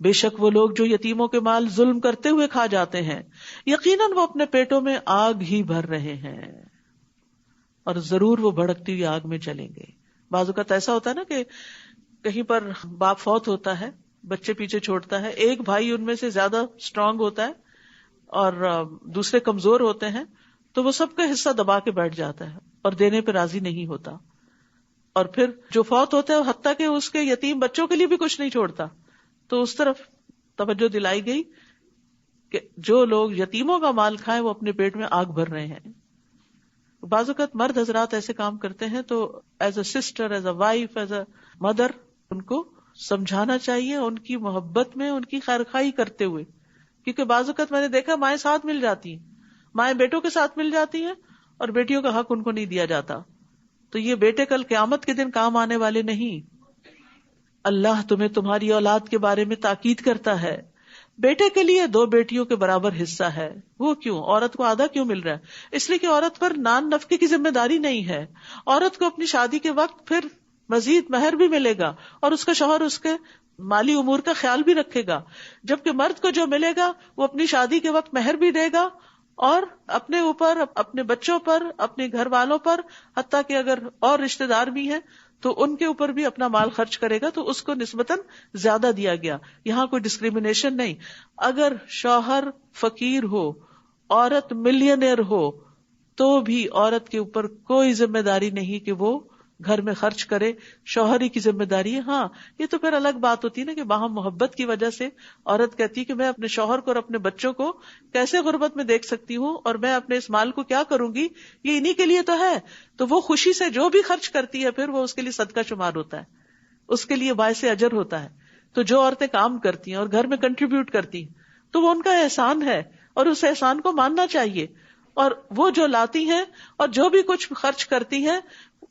بے شک وہ لوگ جو یتیموں کے مال ظلم کرتے ہوئے کھا جاتے ہیں، یقیناً وہ اپنے پیٹوں میں آگ ہی بھر رہے ہیں، اور ضرور وہ بھڑکتی ہوئی آگ میں چلیں گے. بعض اوقات ایسا ہوتا ہے نا کہ کہیں پر باپ فوت ہوتا ہے، بچے پیچھے چھوڑتا ہے، ایک بھائی ان میں سے زیادہ اسٹرانگ ہوتا ہے اور دوسرے کمزور ہوتے ہیں، تو وہ سب کا حصہ دبا کے بیٹھ جاتا ہے اور دینے پہ راضی نہیں ہوتا. اور پھر جو فوت ہوتا ہے حتیٰ کہ اس کے یتیم بچوں کے لیے بھی کچھ نہیں چھوڑتا. تو اس طرف توجہ دلائی گئی کہ جو لوگ یتیموں کا مال کھائیں وہ اپنے پیٹ میں آگ بھر رہے ہیں. بعض اوقات مرد حضرات ایسے کام کرتے ہیں تو as a sister, as a wife, as a mother ان کو سمجھانا چاہیے، ان کی محبت میں ان کی خیرخواہی کرتے ہوئے. کیونکہ بعض اوقات میں نے دیکھا مائیں ساتھ مل جاتی ہیں، مائیں بیٹوں کے ساتھ مل جاتی ہیں اور بیٹیوں کا حق ان کو نہیں دیا جاتا. تو یہ بیٹے کل قیامت کے دن کام آنے والے نہیں. اللہ تمہیں تمہاری اولاد کے بارے میں تاکید کرتا ہے. بیٹے کے لیے 2 بیٹیوں کے برابر حصہ ہے. وہ کیوں؟ عورت کو آدھا کیوں مل رہا ہے؟ اس لیے کہ عورت پر نان نفقے کی ذمہ داری نہیں ہے. عورت کو اپنی شادی کے وقت پھر مزید مہر بھی ملے گا اور اس کا شوہر اس کے مالی امور کا خیال بھی رکھے گا، جبکہ مرد کو جو ملے گا وہ اپنی شادی کے وقت مہر بھی دے گا اور اپنے اوپر، اپنے بچوں پر، اپنے گھر والوں پر، حتیٰ کہ اگر اور رشتہ دار بھی ہیں تو ان کے اوپر بھی اپنا مال خرچ کرے گا، تو اس کو نسبتاً زیادہ دیا گیا. یہاں کوئی ڈسکریمنیشن نہیں. اگر شوہر فقیر ہو، عورت ملینئر ہو، تو بھی عورت کے اوپر کوئی ذمہ داری نہیں کہ وہ گھر میں خرچ کرے، شوہر ہی کی ذمہ داری ہے. ہاں یہ تو پھر الگ بات ہوتی ہے نا کہ باہم محبت کی وجہ سے عورت کہتی ہے کہ میں اپنے شوہر کو اور اپنے بچوں کو کیسے غربت میں دیکھ سکتی ہوں، اور میں اپنے اس مال کو کیا کروں گی، یہ انہی کے لیے تو ہے. تو وہ خوشی سے جو بھی خرچ کرتی ہے پھر وہ اس کے لیے صدقہ شمار ہوتا ہے، اس کے لیے باعث اجر ہوتا ہے. تو جو عورتیں کام کرتی ہیں اور گھر میں کنٹریبیوٹ کرتی ہیں تو وہ ان کا احسان ہے اور اس احسان کو ماننا چاہیے. اور وہ جو لاتی ہیں اور جو بھی کچھ خرچ کرتی ہیں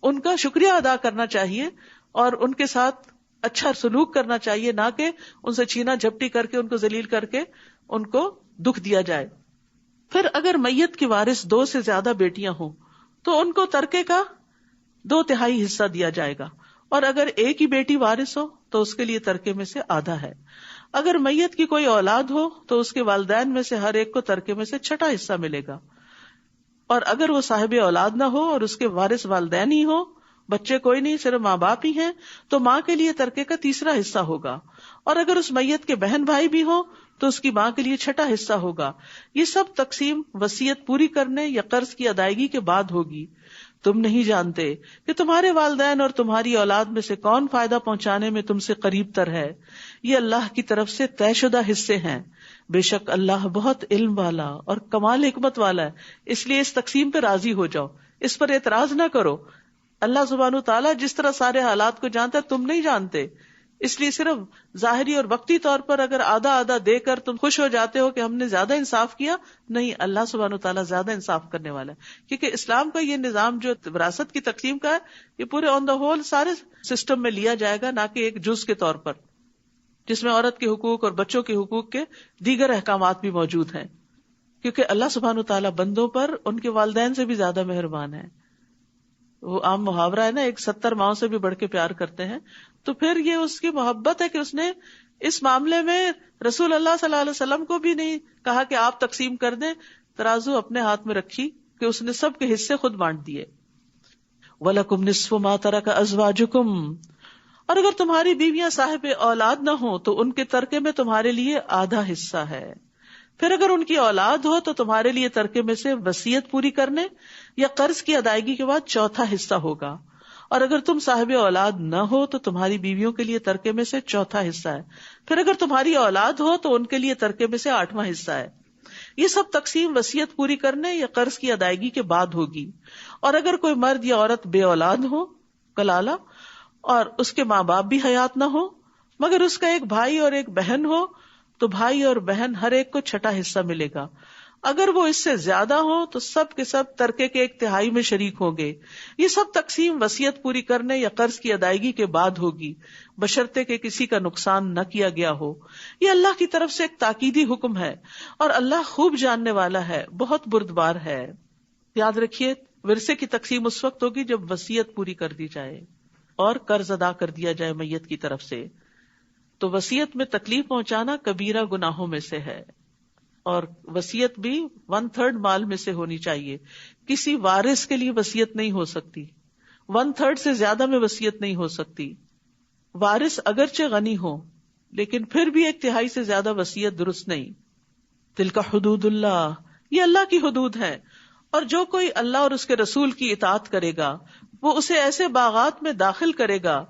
ان کا شکریہ ادا کرنا چاہیے اور ان کے ساتھ اچھا سلوک کرنا چاہیے، نہ کہ ان سے چھینا جھپٹی کر کے ان کو ذلیل کر کے ان کو دکھ دیا جائے. پھر اگر میت کی وارث 2 سے زیادہ بیٹیاں ہوں تو ان کو ترکے کا 2/3 حصہ دیا جائے گا، اور اگر ایک ہی بیٹی وارث ہو تو اس کے لیے ترکے میں سے آدھا ہے. اگر میت کی کوئی اولاد ہو تو اس کے والدین میں سے ہر ایک کو ترکے میں سے 6واں حصہ ملے گا، اور اگر وہ صاحب اولاد نہ ہو اور اس کے وارث والدین ہی ہو، بچے کوئی نہیں، صرف ماں باپ ہی ہیں، تو ماں کے لیے ترکے کا 3واں حصہ ہوگا. اور اگر اس میت کے بہن بھائی بھی ہو تو اس کی ماں کے لیے 6واں حصہ ہوگا. یہ سب تقسیم وصیت پوری کرنے یا قرض کی ادائیگی کے بعد ہوگی. تم نہیں جانتے کہ تمہارے والدین اور تمہاری اولاد میں سے کون فائدہ پہنچانے میں تم سے قریب تر ہے. یہ اللہ کی طرف سے طے شدہ حصے ہیں. بے شک اللہ بہت علم والا اور کمال حکمت والا ہے. اس لیے اس تقسیم پہ راضی ہو جاؤ، اس پر اعتراض نہ کرو. اللہ سبحانہ تعالیٰ جس طرح سارے حالات کو جانتا ہے تم نہیں جانتے، اس لیے صرف ظاہری اور وقتی طور پر اگر آدھا آدھا دے کر تم خوش ہو جاتے ہو کہ ہم نے زیادہ انصاف کیا، نہیں، اللہ سبحانہ وتعالیٰ زیادہ انصاف کرنے والا ہے. کیونکہ اسلام کا یہ نظام جو وراثت کی تقسیم کا ہے، یہ پورے آن دا ہول سارے سسٹم میں لیا جائے گا، نہ کہ ایک جز کے طور پر، جس میں عورت کے حقوق اور بچوں کے حقوق کے دیگر احکامات بھی موجود ہیں. کیونکہ اللہ سبحانہ وتعالیٰ بندوں پر ان کے والدین سے بھی زیادہ مہربان ہے. وہ عام محاورہ ہے نا، ایک 70 ماؤں سے بھی بڑھ کے پیار کرتے ہیں. تو پھر یہ اس کی محبت ہے کہ اس نے اس معاملے میں رسول اللہ صلی اللہ علیہ وسلم کو بھی نہیں کہا کہ آپ تقسیم کر دیں، ترازو اپنے ہاتھ میں رکھی کہ اس نے سب کے حصے خود بانٹ دیے. وَلَكُمْ نِصْفُ مَا تَرَكَ أَزْوَاجُكُمْ، اور اگر تمہاری بیویاں صاحب اولاد نہ ہوں تو ان کے ترکے میں تمہارے لیے آدھا حصہ ہے. پھر اگر ان کی اولاد ہو تو تمہارے لیے ترکے میں سے وصیت پوری کرنے یا قرض کی ادائیگی کے بعد چوتھا حصہ ہوگا. اور اگر تم صاحب اولاد نہ ہو تو تمہاری بیویوں کے لیے ترکے میں سے چوتھا حصہ ہے. پھر اگر تمہاری اولاد ہو تو ان کے لیے ترکے میں سے 8واں حصہ ہے. یہ سب تقسیم وصیت پوری کرنے یا قرض کی ادائیگی کے بعد ہوگی. اور اگر کوئی مرد یا عورت بے اولاد ہو، کلالہ، اور اس کے ماں باپ بھی حیات نہ ہو، مگر اس کا ایک بھائی اور ایک بہن ہو، تو بھائی اور بہن ہر ایک کو چھٹا حصہ ملے گا. اگر وہ اس سے زیادہ ہو تو سب کے سب ترکے کے 1/3 میں شریک ہوں گے. یہ سب تقسیم وصیت پوری کرنے یا قرض کی ادائیگی کے بعد ہوگی، بشرطے کہ کسی کا نقصان نہ کیا گیا ہو. یہ اللہ کی طرف سے ایک تاکیدی حکم ہے، اور اللہ خوب جاننے والا ہے، بہت بردبار ہے. یاد رکھیے، ورثے کی تقسیم اس وقت ہوگی جب وصیت پوری کر دی جائے اور قرض ادا کر دیا جائے میت کی طرف سے. تو وصیت میں تکلیف پہنچانا کبیرہ گناہوں میں سے ہے، اور وصیت بھی 1/3 مال میں سے ہونی چاہیے. کسی وارث کے لیے وصیت نہیں ہو سکتی، 1/3 سے زیادہ میں وصیت نہیں ہو سکتی. وارث اگرچہ غنی ہو لیکن پھر بھی 1/3 سے زیادہ وصیت درست نہیں. تلک حدود اللہ، یہ اللہ کی حدود ہے. اور جو کوئی اللہ اور اس کے رسول کی اطاعت کرے گا وہ اسے ایسے باغات میں داخل کرے گا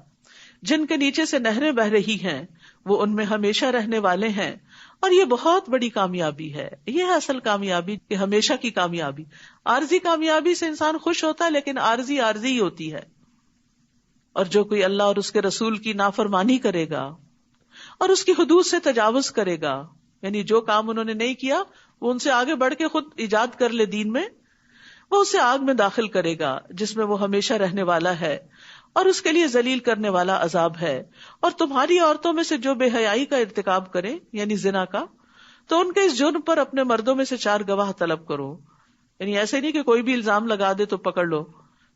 جن کے نیچے سے نہریں بہ رہی ہیں، وہ ان میں ہمیشہ رہنے والے ہیں. اور یہ بہت بڑی کامیابی ہے. یہ ہے اصل کامیابی، کہ ہمیشہ کی کامیابی. عارضی کامیابی سے انسان خوش ہوتا ہے، لیکن عارضی ہی ہوتی ہے. اور جو کوئی اللہ اور اس کے رسول کی نافرمانی کرے گا اور اس کی حدود سے تجاوز کرے گا، یعنی جو کام انہوں نے نہیں کیا وہ ان سے آگے بڑھ کے خود ایجاد کر لے دین میں، وہ اسے آگ میں داخل کرے گا جس میں وہ ہمیشہ رہنے والا ہے، اور اس کے لیے ذلیل کرنے والا عذاب ہے. اور تمہاری عورتوں میں سے جو بے حیائی کا ارتکاب کرے، یعنی زنا کا، تو ان کے اس جرم پر اپنے مردوں میں سے 4 گواہ طلب کرو. یعنی ایسے نہیں کہ کوئی بھی الزام لگا دے تو پکڑ لو،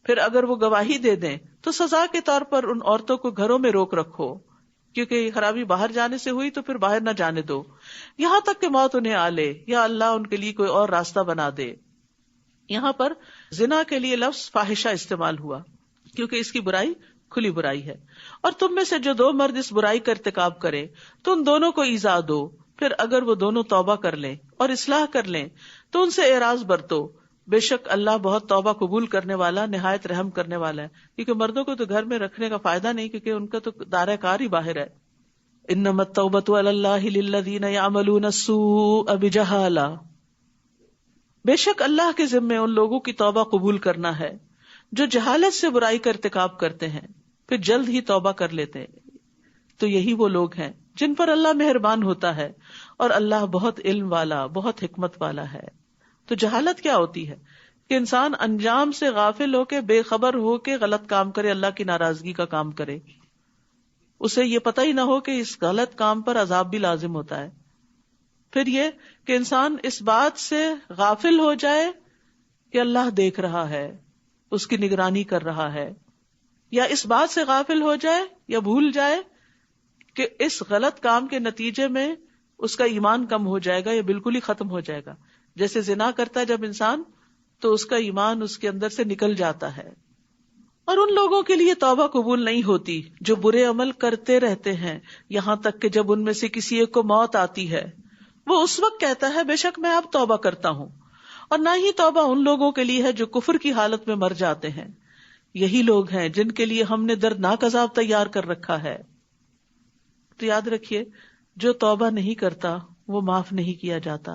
پھر اگر وہ گواہی دے دیں تو سزا کے طور پر ان عورتوں کو گھروں میں روک رکھو، کیونکہ یہ خرابی باہر جانے سے ہوئی تو پھر باہر نہ جانے دو، یہاں تک کہ موت انہیں آ لے یا اللہ ان کے لیے کوئی اور راستہ بنا دے. یہاں پر زنا کے لیے لفظ فاحشہ استعمال ہوا کیونکہ اس کی برائی کھلی برائی ہے. اور تم میں سے جو 2 مرد اس برائی کا ارتکاب کرے تو ان دونوں کو ایذا دو. پھر اگر وہ دونوں توبہ کر لیں اور اصلاح کر لیں تو ان سے اعراض برتو، بے شک اللہ بہت توبہ قبول کرنے والا، نہایت رحم کرنے والا ہے. کیونکہ مردوں کو تو گھر میں رکھنے کا فائدہ نہیں، کیونکہ ان کا تو دائرہ کار ہی باہر ہے. انما التوبۃ علی اللہ للذین یعملون السوء بجہالہ، بے شک اللہ کے ذمے ان لوگوں کی توبہ قبول کرنا ہے جو جہالت سے برائی کا ارتکاب کرتے ہیں پھر جلد ہی توبہ کر لیتے ہیں. تو یہی وہ لوگ ہیں جن پر اللہ مہربان ہوتا ہے، اور اللہ بہت علم والا، بہت حکمت والا ہے. تو جہالت کیا ہوتی ہے؟ کہ انسان انجام سے غافل ہو کے، بے خبر ہو کے غلط کام کرے، اللہ کی ناراضگی کا کام کرے، اسے یہ پتہ ہی نہ ہو کہ اس غلط کام پر عذاب بھی لازم ہوتا ہے. پھر یہ کہ انسان اس بات سے غافل ہو جائے کہ اللہ دیکھ رہا ہے، اس کی نگرانی کر رہا ہے، یا اس بات سے غافل ہو جائے یا بھول جائے کہ اس غلط کام کے نتیجے میں اس کا ایمان کم ہو جائے گا یا بالکل ہی ختم ہو جائے گا. جیسے زنا کرتا ہے جب انسان تو اس کا ایمان اس کے اندر سے نکل جاتا ہے. اور ان لوگوں کے لیے توبہ قبول نہیں ہوتی جو برے عمل کرتے رہتے ہیں یہاں تک کہ جب ان میں سے کسی ایک کو موت آتی ہے وہ اس وقت کہتا ہے بے شک میں اب توبہ کرتا ہوں. اور نہ ہی توبہ ان لوگوں کے لیے ہے جو کفر کی حالت میں مر جاتے ہیں. یہی لوگ ہیں جن کے لیے ہم نے دردناک عذاب تیار کر رکھا ہے. تو یاد رکھیے، جو توبہ نہیں کرتا وہ معاف نہیں کیا جاتا.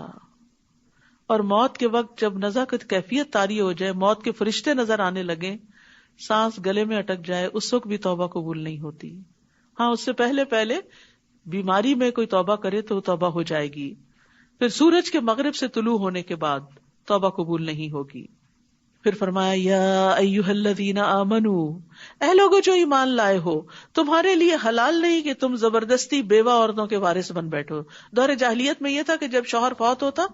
اور موت کے وقت جب نزع کی کیفیت طاری ہو جائے، موت کے فرشتے نظر آنے لگے، سانس گلے میں اٹک جائے، اس وقت بھی توبہ قبول نہیں ہوتی. ہاں اس سے پہلے پہلے بیماری میں کوئی توبہ کرے تو توبہ ہو جائے گی. پھر سورج کے مغرب سے طلوع ہونے کے بعد توبہ قبول نہیں ہوگی. پھر فرمایا یا ایھا الذین آمنو، اے لوگو جو ایمان لائے ہو، تمہارے لیے حلال نہیں کہ تم زبردستی بیوہ عورتوں کے وارث بن بیٹھو. دور جاہلیت میں یہ تھا کہ جب شوہر فوت ہوتا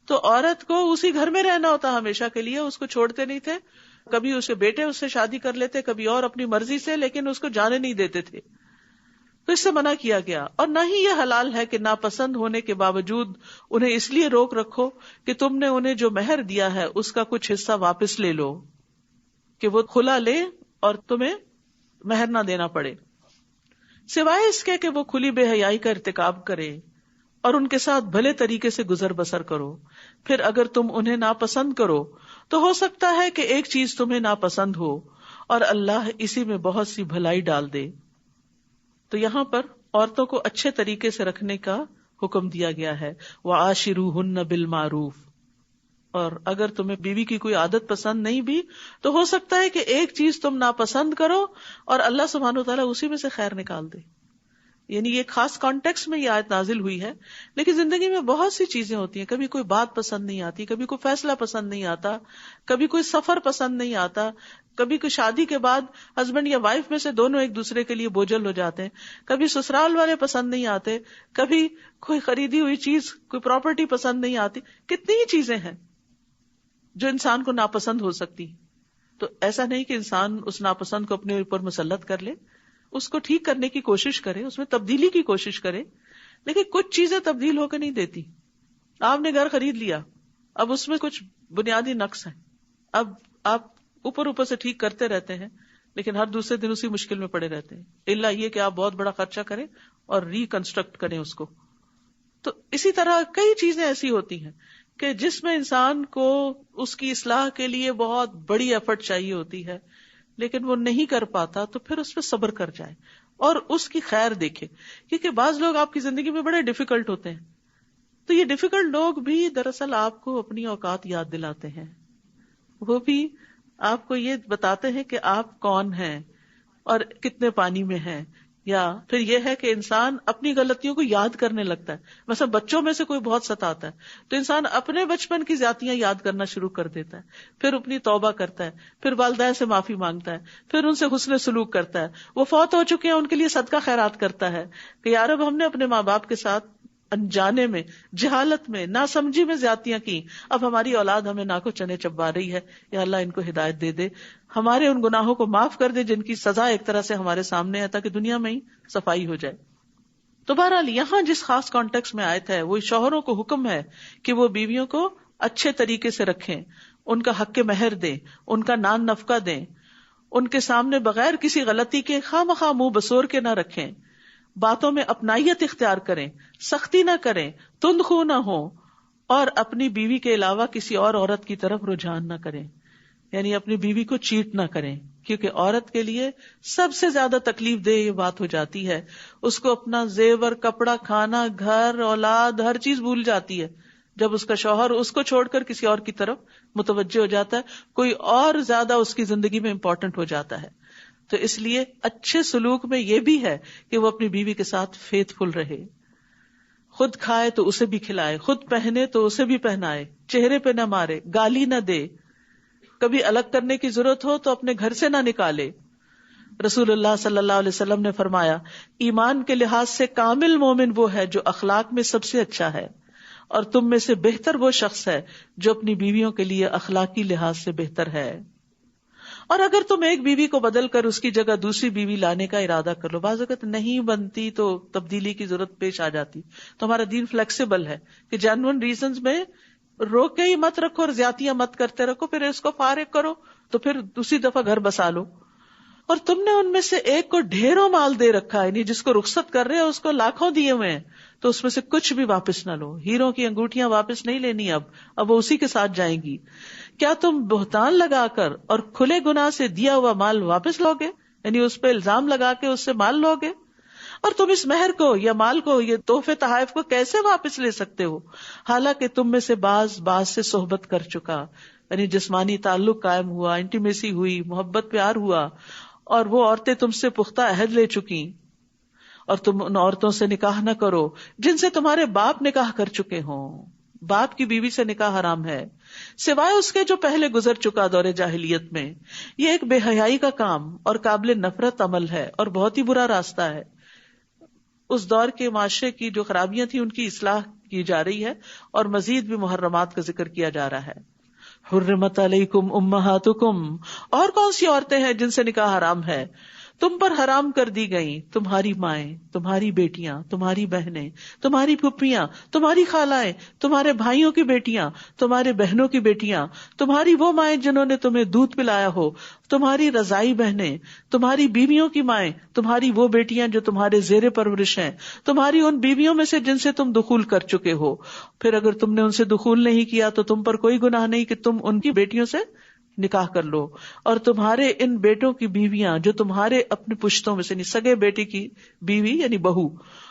تو عورت کو اسی گھر میں رہنا ہوتا ہمیشہ کے لیے، اس کو چھوڑتے نہیں تھے. کبھی اس کے بیٹے اس سے شادی کر لیتے، کبھی اور اپنی مرضی سے، لیکن اس کو جانے نہیں دیتے تھے. تو اس سے منع کیا گیا. اور نہ ہی یہ حلال ہے کہ ناپسند ہونے کے باوجود انہیں اس لیے روک رکھو کہ تم نے انہیں جو مہر دیا ہے اس کا کچھ حصہ واپس لے لو، کہ وہ کھلا لے اور تمہیں مہر نہ دینا پڑے، سوائے اس کے کہ وہ کھلی بے حیائی کا ارتکاب کرے اور ان کے ساتھ بھلے طریقے سے گزر بسر کرو. پھر اگر تم انہیں ناپسند کرو تو ہو سکتا ہے کہ ایک چیز تمہیں ناپسند ہو اور اللہ اسی میں بہت سی بھلائی ڈال دے. تو یہاں پر عورتوں کو اچھے طریقے سے رکھنے کا حکم دیا گیا ہے. وَعَاشِرُوهُنَّ بِالْمَعْرُوفِ. اور اگر تمہیں بیوی کی کوئی عادت پسند نہیں بھی تو ہو سکتا ہے کہ ایک چیز تم ناپسند کرو اور اللہ سبحانہ وتعالیٰ اسی میں سے خیر نکال دے. یعنی یہ خاص کانٹیکس میں یہ آیت نازل ہوئی ہے، لیکن زندگی میں بہت سی چیزیں ہوتی ہیں. کبھی کوئی بات پسند نہیں آتی، کبھی کوئی فیصلہ پسند نہیں آتا، کبھی کوئی سفر پسند نہیں آتا، کبھی کوئی شادی کے بعد ہسبینڈ یا وائف میں سے دونوں ایک دوسرے کے لیے بوجھل ہو جاتے ہیں، کبھی سسرال والے پسند نہیں آتے، کبھی کوئی خریدی ہوئی چیز، کوئی پراپرٹی پسند نہیں آتی. کتنی ہی چیزیں ہیں جو انسان کو ناپسند ہو سکتی. تو ایسا نہیں کہ انسان اس ناپسند کو اپنے اوپر مسلط کر لے، اس کو ٹھیک کرنے کی کوشش کرے، اس میں تبدیلی کی کوشش کرے. لیکن کچھ چیزیں تبدیل ہو کے نہیں دیتی. آپ نے گھر خرید لیا، اب اس میں کچھ بنیادی نقص ہیں، اب آپ اوپر اوپر سے ٹھیک کرتے رہتے ہیں لیکن ہر دوسرے دن اسی مشکل میں پڑے رہتے ہیں، الا یہ کہ آپ بہت بڑا خرچہ کریں اور ریکنسٹرکٹ کریں اس کو. تو اسی طرح کئی چیزیں ایسی ہوتی ہیں کہ جس میں انسان کو اس کی اصلاح کے لیے بہت بڑی ایفرٹ چاہیے ہوتی ہے، لیکن وہ نہیں کر پاتا. تو پھر اس پہ صبر کر جائے اور اس کی خیر دیکھے. کیونکہ بعض لوگ آپ کی زندگی میں بڑے ڈیفیکلٹ ہوتے ہیں، تو یہ ڈیفیکلٹ لوگ بھی دراصل آپ کو اپنی اوقات یاد دلاتے ہیں. وہ بھی آپ کو یہ بتاتے ہیں کہ آپ کون ہیں اور کتنے پانی میں ہیں. یا پھر یہ ہے کہ انسان اپنی غلطیوں کو یاد کرنے لگتا ہے. مثلا بچوں میں سے کوئی بہت ستاتا ہے تو انسان اپنے بچپن کی زیادتیاں یاد کرنا شروع کر دیتا ہے، پھر اپنی توبہ کرتا ہے، پھر والدین سے معافی مانگتا ہے، پھر ان سے حسن سلوک کرتا ہے. وہ فوت ہو چکے ہیں ان کے لیے صدقہ خیرات کرتا ہے کہ یار اب ہم نے اپنے ماں باپ کے ساتھ انجانے میں، جہالت میں، ناسمجھی میں زیادتیاں کی، اب ہماری اولاد ہمیں ناکو چنے چبا رہی ہے، یا اللہ ان کو ہدایت دے دے، ہمارے ان گناہوں کو معاف کر دے جن کی سزا ایک طرح سے ہمارے سامنے ہے، تاکہ دنیا میں ہی صفائی ہو جائے. تو بہرحال یہاں جس خاص کانٹیکس میں آیت ہے وہ شوہروں کو حکم ہے کہ وہ بیویوں کو اچھے طریقے سے رکھیں، ان کا حق مہر دیں، ان کا نان نفقہ دیں، ان کے سامنے بغیر کسی غلطی کے خواہ مخواہ منہ بسور کے نہ رکھیں، باتوں میں اپنائیت اختیار کریں، سختی نہ کریں، تند خو نہ ہوں، اور اپنی بیوی کے علاوہ کسی اور عورت کی طرف رجحان نہ کریں. یعنی اپنی بیوی کو چیٹ نہ کریں، کیونکہ عورت کے لیے سب سے زیادہ تکلیف دہ یہ بات ہو جاتی ہے، اس کو اپنا زیور، کپڑا، کھانا، گھر، اولاد، ہر چیز بھول جاتی ہے جب اس کا شوہر اس کو چھوڑ کر کسی اور کی طرف متوجہ ہو جاتا ہے، کوئی اور زیادہ اس کی زندگی میں امپورٹنٹ ہو جاتا ہے. تو اس لیے اچھے سلوک میں یہ بھی ہے کہ وہ اپنی بیوی کے ساتھ فیتھ فل رہے، خود کھائے تو اسے بھی کھلائے، خود پہنے تو اسے بھی پہنائے، چہرے پہ نہ مارے، گالی نہ دے، کبھی الگ کرنے کی ضرورت ہو تو اپنے گھر سے نہ نکالے. رسول اللہ صلی اللہ علیہ وسلم نے فرمایا، ایمان کے لحاظ سے کامل مومن وہ ہے جو اخلاق میں سب سے اچھا ہے، اور تم میں سے بہتر وہ شخص ہے جو اپنی بیویوں کے لیے اخلاقی لحاظ سے بہتر ہے. اور اگر تم ایک بیوی کو بدل کر اس کی جگہ دوسری بیوی لانے کا ارادہ کر لو، بعض اوقات نہیں بنتی تو تبدیلی کی ضرورت پیش آ جاتی، تو ہمارا دین فلیکسیبل ہے کہ جینوئن ریزنز میں روک کے ہی مت رکھو اور زیادتیاں مت کرتے رکھو، پھر اس کو فارغ کرو تو پھر دوسری دفعہ گھر بسا لو. اور تم نے ان میں سے ایک کو ڈھیروں مال دے رکھا ہے، یعنی جس کو رخصت کر رہے ہیں اس کو لاکھوں دیے ہوئے ہیں، تو اس میں سے کچھ بھی واپس نہ لو. ہیروں کی انگوٹھیاں واپس نہیں لینی، اب وہ اسی کے ساتھ جائیں گی. کیا تم بہتان لگا کر اور کھلے گناہ سے دیا ہوا مال واپس لوگے؟ یعنی اس پہ الزام لگا کے اس سے مال لوگے؟ اور تم اس مہر کو یا مال کو، یہ تحفے تحائف کو کیسے واپس لے سکتے ہو، حالانکہ تم میں سے بعض سے صحبت کر چکا، یعنی جسمانی تعلق قائم ہوا، انٹیمیسی ہوئی، محبت پیار ہوا، اور وہ عورتیں تم سے پختہ عہد لے چکی. اور تم ان عورتوں سے نکاح نہ کرو جن سے تمہارے باپ نکاح کر چکے ہوں. باپ کی بیوی سے نکاح حرام ہے سوائے اس کے جو پہلے گزر چکا دور جاہلیت میں. یہ ایک بے حیائی کا کام اور قابل نفرت عمل ہے اور بہت ہی برا راستہ ہے. اس دور کے معاشرے کی جو خرابیاں تھیں ان کی اصلاح کی جا رہی ہے اور مزید بھی محرمات کا ذکر کیا جا رہا ہے. حرمت علیکم امہاتکم، اور کون سی عورتیں ہیں جن سے نکاح حرام ہے؟ تم پر حرام کر دی گئیں تمہاری مائیں، تمہاری بیٹیاں، تمہاری بہنیں، تمہاری پھپھیاں، تمہاری خالائیں، تمہارے بھائیوں کی بیٹیاں، تمہارے بہنوں کی بیٹیاں، تمہاری وہ مائیں جنہوں نے تمہیں دودھ پلایا ہو، تمہاری رضائی بہنیں، تمہاری بیویوں کی مائیں، تمہاری وہ بیٹیاں جو تمہارے زیر پرورش ہیں، تمہاری ان بیویوں میں سے جن سے تم دخول کر چکے ہو. پھر اگر تم نے ان سے دخول نہیں کیا تو تم پر کوئی گناہ نہیں کہ تم ان کی بیٹیوں سے نکاح کر لو. اور تمہارے ان بیٹوں کی بیویاں جو تمہارے اپنے پشتوں میں سے سگے بیٹے کی بیوی یعنی بہو،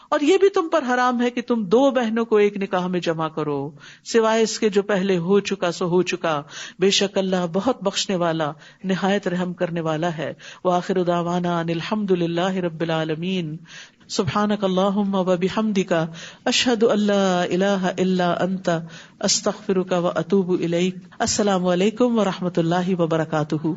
اور یہ بھی تم پر حرام ہے کہ تم دو بہنوں کو ایک نکاح میں جمع کرو سوائے اس کے جو پہلے ہو چکا سو ہو چکا. بے شک اللہ بہت بخشنے والا نہایت رحم کرنے والا ہے. وآخر دعوانا ان الحمد للہ رب العالمین. سبحانک اللہم وبحمدک اشہد ان لا الہ الا انت استغفرک واتوب الیک. السلام علیکم ورحمۃ اللہ وبرکاتہ.